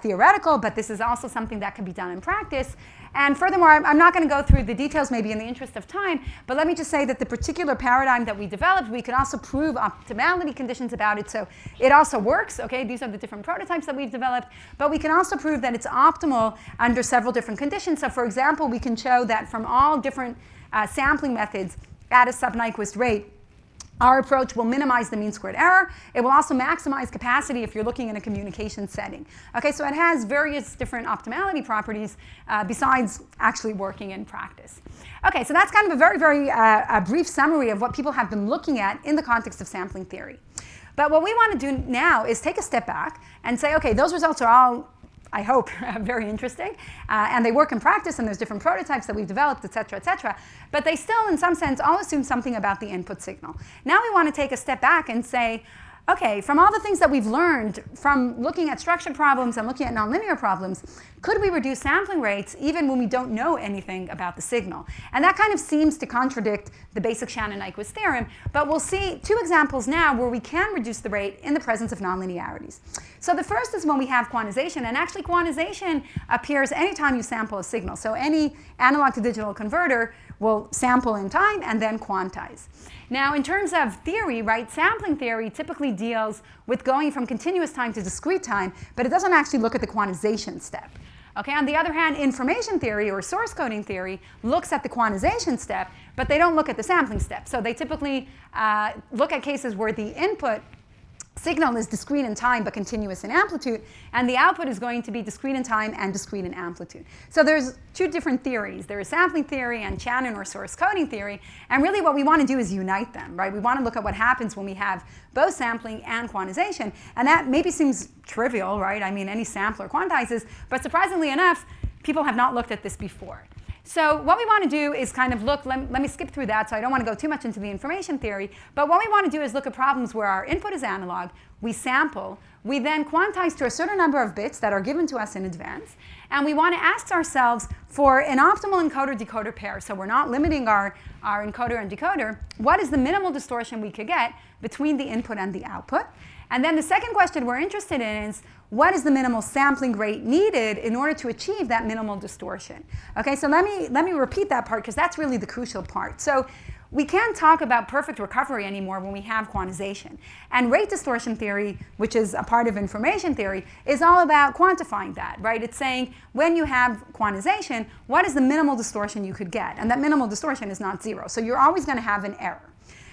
theoretical, but this is also something that can be done in practice. And furthermore, I'm not going to go through the details maybe in the interest of time, but let me just say that the particular paradigm that we developed, we can also prove optimality conditions about it. So it also works, okay? These are the different prototypes that we've developed, but we can also prove that it's optimal under several different conditions. So for example, we can show that from all different sampling methods at a sub-Nyquist rate, our approach will minimize the mean squared error. It will also maximize capacity if you're looking in a communication setting. Okay, so it has various different optimality properties besides actually working in practice. Okay, so that's kind of a very, very brief summary of what people have been looking at in the context of sampling theory. But what we want to do now is take a step back and say, okay, those results are all, I hope, very interesting, and they work in practice, and there's different prototypes that we've developed, et cetera, but they still, in some sense, all assume something about the input signal. Now we want to take a step back and say, okay, from all the things that we've learned from looking at structured problems and looking at nonlinear problems, could we reduce sampling rates even when we don't know anything about the signal? And that kind of seems to contradict the basic Shannon-Nyquist theorem, but we'll see two examples now where we can reduce the rate in the presence of nonlinearities. So the first is when we have quantization, and actually quantization appears anytime you sample a signal. So any analog to digital converter will sample in time and then quantize. Now, in terms of theory, right, sampling theory typically deals with going from continuous time to discrete time, but it doesn't actually look at the quantization step. Okay, on the other hand, information theory or source coding theory looks at the quantization step, but they don't look at the sampling step. So they typically look at cases where the input signal is discrete in time but continuous in amplitude, and the output is going to be discrete in time and discrete in amplitude. So there's two different theories. There is sampling theory and Shannon or source coding theory, and really what we want to do is unite them, right? We want to look at what happens when we have both sampling and quantization, and that maybe seems trivial, right? I mean, any sampler quantizes, but surprisingly enough, people have not looked at this before. So what we want to do is kind of look, let me skip through that, so I don't want to go too much into the information theory, but what we want to do is look at problems where our input is analog, we sample, we then quantize to a certain number of bits that are given to us in advance, and we want to ask ourselves for an optimal encoder-decoder pair, so we're not limiting our encoder and decoder, what is the minimal distortion we could get between the input and the output? And then the second question we're interested in is, what is the minimal sampling rate needed in order to achieve that minimal distortion? Okay, so let me repeat that part because that's really the crucial part. So we can't talk about perfect recovery anymore when we have quantization. And rate distortion theory, which is a part of information theory, is all about quantifying that, right? It's saying when you have quantization, what is the minimal distortion you could get? And that minimal distortion is not zero. So you're always going to have an error.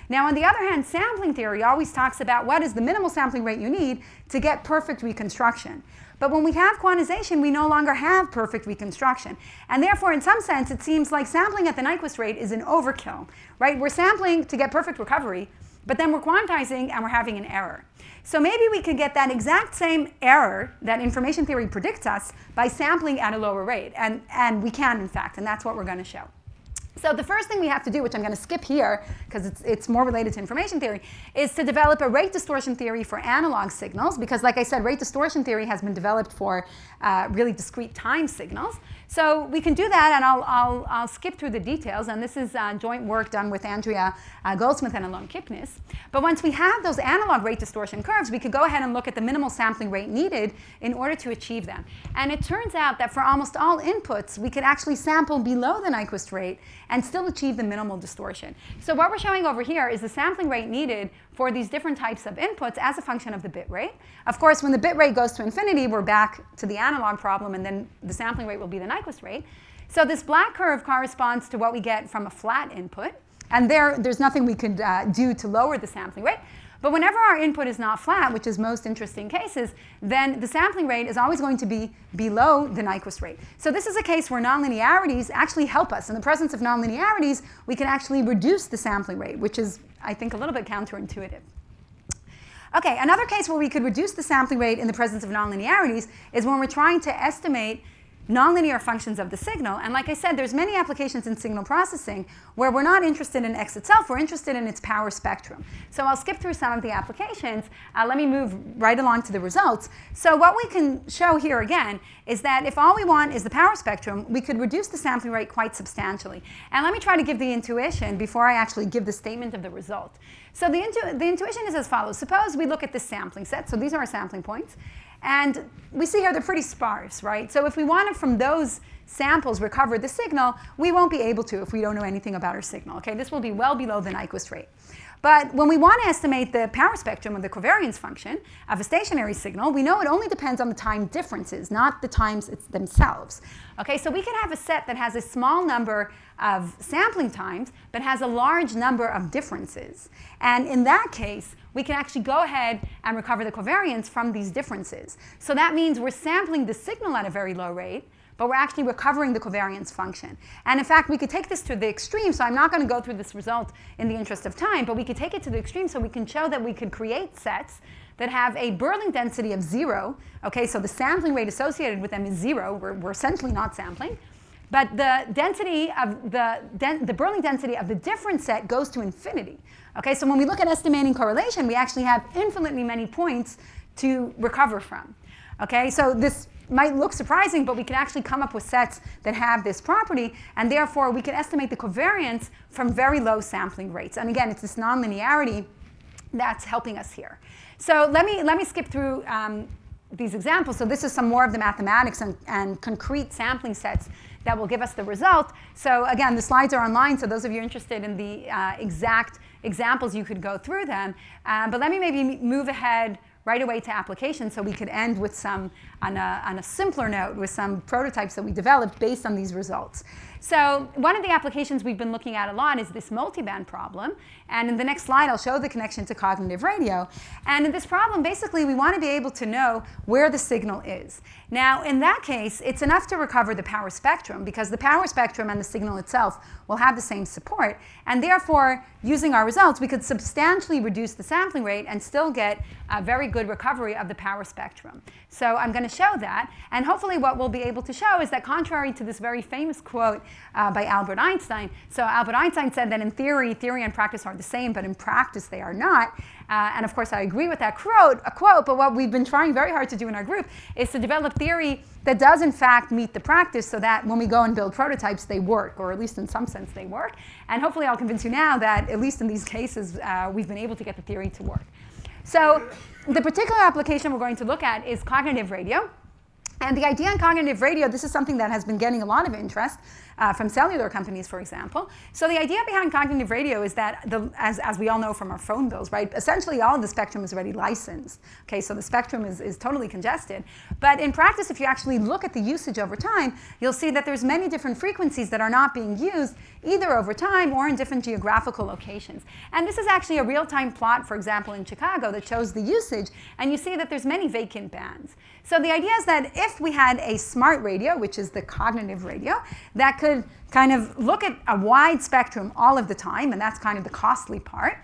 Now, on the other hand, sampling theory always talks about what is the minimal sampling rate you need to get perfect reconstruction. But when we have quantization, we no longer have perfect reconstruction. And therefore, in some sense, it seems like sampling at the Nyquist rate is an overkill, right? We're sampling to get perfect recovery, but then we're quantizing and we're having an error. So maybe we could get that exact same error that information theory predicts us by sampling at a lower rate. And we can, in fact, and that's what we're going to show. So the first thing we have to do, which I'm going to skip here because it's more related to information theory, is to develop a rate distortion theory for analog signals, because like I said, rate distortion theory has been developed for really discrete time signals. So we can do that, and I'll skip through the details, and this is joint work done with Andrea Goldsmith and Alon Kipnis. But once we have those analog rate distortion curves, we could go ahead and look at the minimal sampling rate needed in order to achieve them. And it turns out that for almost all inputs, we could actually sample below the Nyquist rate and still achieve the minimal distortion. So what we're showing over here is the sampling rate needed for these different types of inputs as a function of the bit rate. Of course, when the bit rate goes to infinity, we're back to the analog problem, and then the sampling rate will be the Nyquist rate. So this black curve corresponds to what we get from a flat input, and there's nothing we could do to lower the sampling rate. But whenever our input is not flat, which is most interesting cases, then the sampling rate is always going to be below the Nyquist rate. So this is a case where nonlinearities actually help us. In the presence of nonlinearities, we can actually reduce the sampling rate, which is, I think, a little bit counterintuitive. Okay, another case where we could reduce the sampling rate in the presence of nonlinearities is when we're trying to estimate nonlinear functions of the signal. And like I said, there's many applications in signal processing where we're not interested in X itself, we're interested in its power spectrum. So I'll skip through some of the applications. Let me move right along to the results. So what we can show here again is that if all we want is the power spectrum, we could reduce the sampling rate quite substantially. And let me try to give the intuition before I actually give the statement of the result. So the intuition is as follows. Suppose we look at this sampling set. So these are our sampling points. And we see here they're pretty sparse, right? So if we want to, from those samples, recover the signal, we won't be able to if we don't know anything about our signal. Okay, this will be well below the Nyquist rate. But when we want to estimate the power spectrum or the covariance function of a stationary signal, we know it only depends on the time differences, not the times themselves. Okay, so we can have a set that has a small number of sampling times, but has a large number of differences. And in that case, we can actually go ahead and recover the covariance from these differences. So that means we're sampling the signal at a very low rate, but we're actually recovering the covariance function. And in fact, we could take this to the extreme, so I'm not going to go through this result in the interest of time, but we could take it to the extreme so we can show that we could create sets that have a Berling density of 0. Okay, so the sampling rate associated with them is 0. We're essentially not sampling. but the density of the Bernoulli density of the difference set goes to infinity. Okay, so when we look at estimating correlation, we actually have infinitely many points to recover from. Okay, so this might look surprising, but we can actually come up with sets that have this property, and therefore we can estimate the covariance from very low sampling rates. And again, it's this nonlinearity that's helping us here. So let me skip through these examples. So this is some more of the mathematics and concrete sampling sets that will give us the result. So again, the slides are online, so those of you interested in the exact examples, you could go through them. But let me maybe move ahead right away to application, so we could end with some, on a simpler note, with some prototypes that we developed based on these results. So one of the applications we've been looking at a lot is this multiband problem. And in the next slide, I'll show the connection to cognitive radio. And in this problem, basically, we want to be able to know where the signal is. Now, in that case, it's enough to recover the power spectrum, because the power spectrum and the signal itself will have the same support. And therefore, using our results, we could substantially reduce the sampling rate and still get a very good recovery of the power spectrum. So I'm going to show that. And hopefully what we'll be able to show is that, contrary to this very famous quote by Albert Einstein, so Albert Einstein said that in theory and practice are the same, but in practice they are not. And of course I agree with that quote, but what we've been trying very hard to do in our group is to develop theory that does in fact meet the practice, so that when we go and build prototypes, they work, or at least in some sense they work. And hopefully I'll convince you now that, at least in these cases, we've been able to get the theory to work. So the particular application we're going to look at is cognitive radio. And the idea in cognitive radio, this is something that has been getting a lot of interest from cellular companies, for example. So the idea behind cognitive radio is that, as we all know from our phone bills, right, essentially all of the spectrum is already licensed. Okay, so the spectrum is totally congested. But in practice, if you actually look at the usage over time, you'll see that there's many different frequencies that are not being used, either over time or in different geographical locations. And this is actually a real-time plot, for example, in Chicago, that shows the usage. And you see that there's many vacant bands. So the idea is that if we had a smart radio, which is the cognitive radio, that could kind of look at a wide spectrum all of the time, and that's kind of the costly part,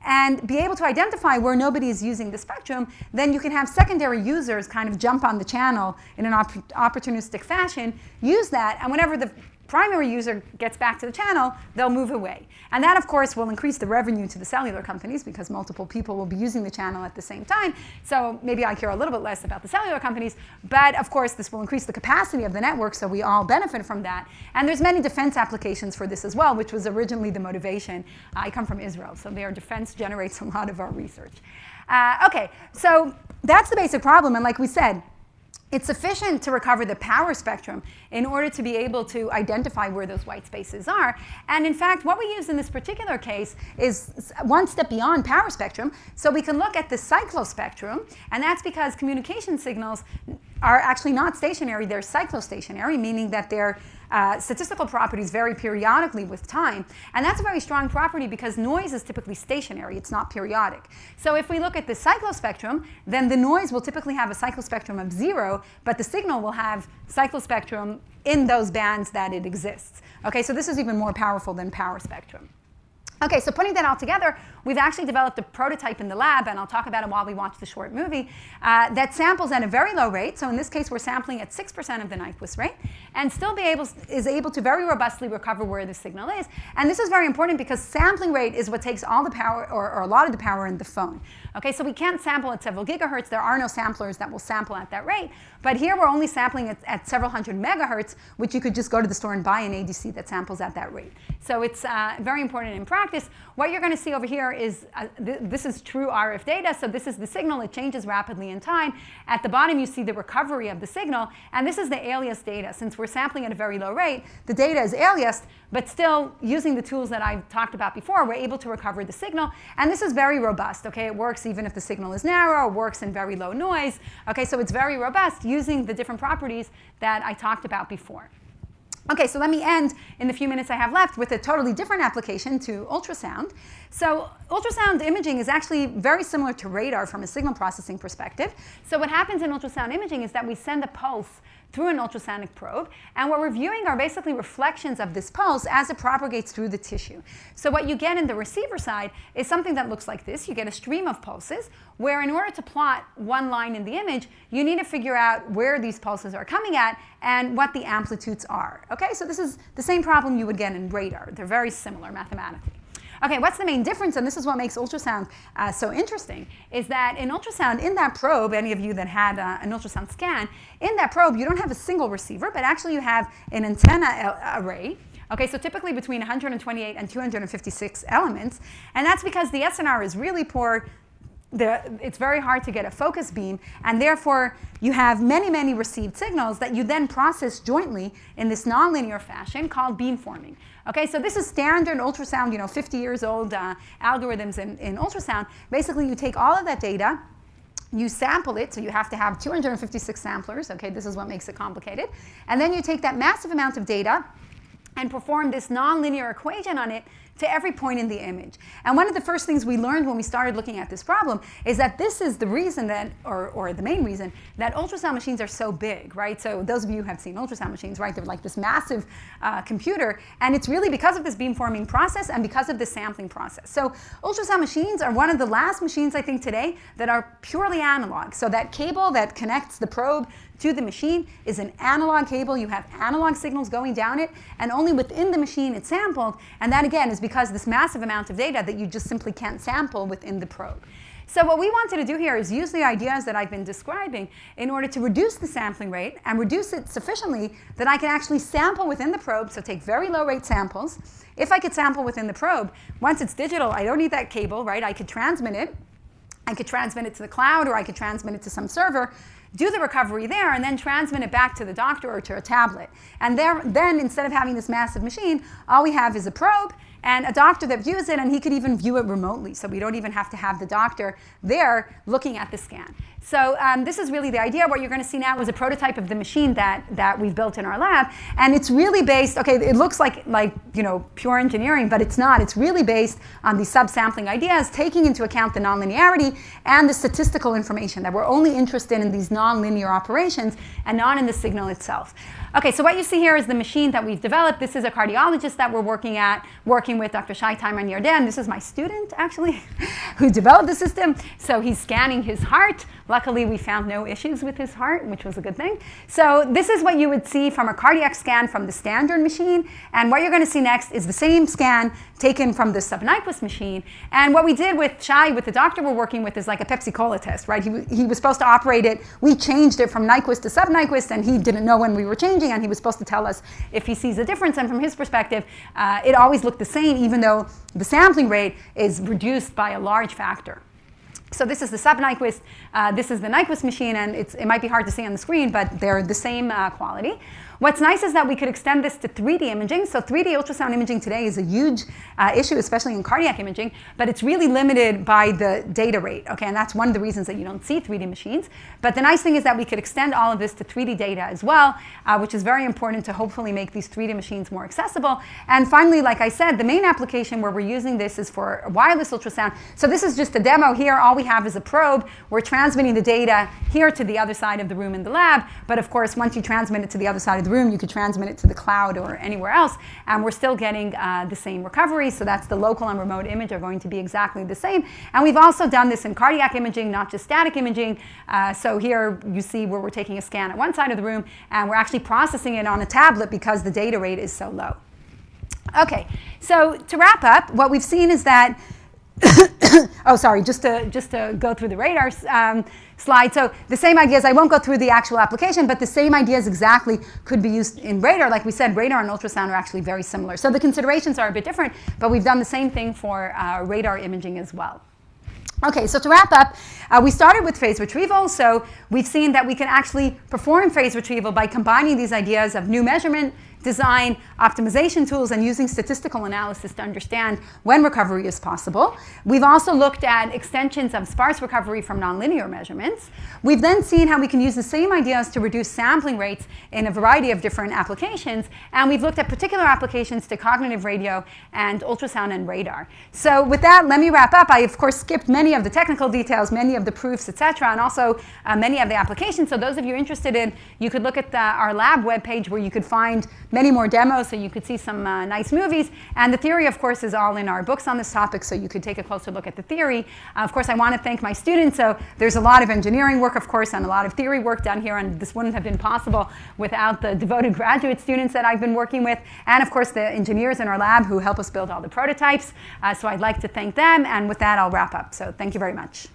and be able to identify where nobody is using the spectrum, then you can have secondary users kind of jump on the channel in an opportunistic fashion, use that, and whenever the primary user gets back to the channel, they'll move away. And that, of course, will increase the revenue to the cellular companies, because multiple people will be using the channel at the same time. So maybe I care a little bit less about the cellular companies, but of course this will increase the capacity of the network, so we all benefit from that. And there's many defense applications for this as well, which was originally the motivation. I come from Israel, so their defense generates a lot of our research. Okay, so that's the basic problem, and like we said, it's sufficient to recover the power spectrum in order to be able to identify where those white spaces are. And in fact, what we use in this particular case is one step beyond power spectrum. So we can look at the cyclospectrum, and that's because communication signals are actually not stationary, they're cyclostationary, meaning that their statistical properties vary periodically with time. And that's a very strong property because noise is typically stationary, it's not periodic. So if we look at the cyclospectrum, then the noise will typically have a cyclospectrum of 0, but the signal will have cyclospectrum in those bands that it exists. Okay, so this is even more powerful than power spectrum. Okay, so putting that all together, we've actually developed a prototype in the lab, and I'll talk about it while we watch the short movie, that samples at a very low rate. So in this case, we're sampling at 6% of the Nyquist rate, and still is able to very robustly recover where the signal is. And this is very important because sampling rate is what takes all the power, or a lot of the power in the phone. Okay, so we can't sample at several gigahertz. There are no samplers that will sample at that rate. But here we're only sampling at several hundred megahertz, which you could just go to the store and buy an ADC that samples at that rate. So it's very important in practice. What you're going to see over here is, this is true RF data. So this is the signal. It changes rapidly in time. At the bottom, you see the recovery of the signal. And this is the alias data. Since we're sampling at a very low rate, the data is aliased. But still, using the tools that I've talked about before, we're able to recover the signal. And this is very robust. Okay, it works even if the signal is narrow, it works in very low noise. Okay, so it's very robust using the different properties that I talked about before. Okay, so let me end in the few minutes I have left with a totally different application to ultrasound. So ultrasound imaging is actually very similar to radar from a signal processing perspective. So what happens in ultrasound imaging is that we send a pulse through an ultrasonic probe. And what we're viewing are basically reflections of this pulse as it propagates through the tissue. So what you get in the receiver side is something that looks like this. You get a stream of pulses, where in order to plot one line in the image, you need to figure out where these pulses are coming at and what the amplitudes are. Okay, so this is the same problem you would get in radar. They're very similar mathematically. Okay, what's the main difference, and this is what makes ultrasound so interesting, is that in ultrasound, in that probe, any of you that had an ultrasound scan, in that probe you don't have a single receiver, but actually you have an antenna array. Okay, so typically between 128 and 256 elements, and that's because the SNR is really poor. It's very hard to get a focus beam, and therefore you have many, many received signals that you then process jointly in this nonlinear fashion called beamforming. Okay, so this is standard ultrasound, 50 years old algorithms in ultrasound. Basically, you take all of that data, you sample it, so you have to have 256 samplers. Okay, this is what makes it complicated. And then you take that massive amount of data and perform this nonlinear equation on it to every point in the image. And one of the first things we learned when we started looking at this problem is that this is the reason that, or the main reason, that ultrasound machines are so big, right? So those of you who have seen ultrasound machines, right, they're like this massive computer, and it's really because of this beamforming process and because of the sampling process. So ultrasound machines are one of the last machines, I think, today that are purely analog. So that cable that connects the probe to the machine is an analog cable. You have analog signals going down it, and only within the machine it's sampled, and that again is because this massive amount of data that you just simply can't sample within the probe. So what we wanted to do here is use the ideas that I've been describing in order to reduce the sampling rate and reduce it sufficiently that I can actually sample within the probe, so take very low rate samples. If I could sample within the probe, once it's digital, I don't need that cable, right? I could transmit it. I could transmit it to the cloud, or I could transmit it to some server, do the recovery there, and then transmit it back to the doctor or to a tablet. And then instead of having this massive machine, all we have is a probe and a doctor that views it, and he could even view it remotely. So we don't even have to have the doctor there looking at the scan. So this is really the idea. What you're going to see now is a prototype of the machine that we've built in our lab. And it's really based, okay, it looks like pure engineering, but it's not. It's really based on these subsampling ideas, taking into account the nonlinearity and the statistical information, that we're only interested in these nonlinear operations and not in the signal itself. Okay, so what you see here is the machine that we've developed. This is a cardiologist that we're working with, Dr. Shai Taiman Yarden. This is my student, actually, who developed the system. So he's scanning his heart. Luckily, we found no issues with his heart, which was a good thing. So this is what you would see from a cardiac scan from the standard machine. And what you're going to see next is the same scan taken from the sub-Nyquist machine. And what we did with Shai, with the doctor we're working with, is like a Pepsi-Cola test, right? He was supposed to operate it. We changed it from Nyquist to sub-Nyquist, and he didn't know when we were changing, and he was supposed to tell us if he sees a difference. And from his perspective, it always looked the same, even though the sampling rate is reduced by a large factor. So this is the sub-Nyquist, this is the Nyquist machine, and it might be hard to see on the screen, but they're the same quality. What's nice is that we could extend this to 3D imaging. So 3D ultrasound imaging today is a huge issue, especially in cardiac imaging, but it's really limited by the data rate, okay? And that's one of the reasons that you don't see 3D machines. But the nice thing is that we could extend all of this to 3D data as well, which is very important to hopefully make these 3D machines more accessible. And finally, like I said, the main application where we're using this is for wireless ultrasound. So this is just a demo here. All we have is a probe. We're transmitting the data here to the other side of the room in the lab. But of course, once you transmit it to the other side of the room, you could transmit it to the cloud or anywhere else, and we're still getting the same recovery. So that's the local and remote image are going to be exactly the same. And we've also done this in cardiac imaging, not just static imaging. So here you see where we're taking a scan at one side of the room, and we're actually processing it on a tablet because the data rate is so low. Okay, so to wrap up, what we've seen is that oh, sorry, just to go through the radar slide. So the same ideas, I won't go through the actual application, but the same ideas exactly could be used in radar. Like we said, radar and ultrasound are actually very similar. So the considerations are a bit different, but we've done the same thing for radar imaging as well. Okay, so to wrap up, we started with phase retrieval. So we've seen that we can actually perform phase retrieval by combining these ideas of new measurement, design optimization tools and using statistical analysis to understand when recovery is possible. We've also looked at extensions of sparse recovery from nonlinear measurements. We've then seen how we can use the same ideas to reduce sampling rates in a variety of different applications. And we've looked at particular applications to cognitive radio and ultrasound and radar. So with that, let me wrap up. I, of course, skipped many of the technical details, many of the proofs, etc., and also many of the applications. So those of you interested in, you could look at our lab webpage where you could find many more demos, so you could see some nice movies. And the theory, of course, is all in our books on this topic, so you could take a closer look at the theory. Of course, I want to thank my students. So there's a lot of engineering work, of course, and a lot of theory work done here, and this wouldn't have been possible without the devoted graduate students that I've been working with, and of course the engineers in our lab who help us build all the prototypes. So I'd like to thank them, and with that I'll wrap up. So thank you very much.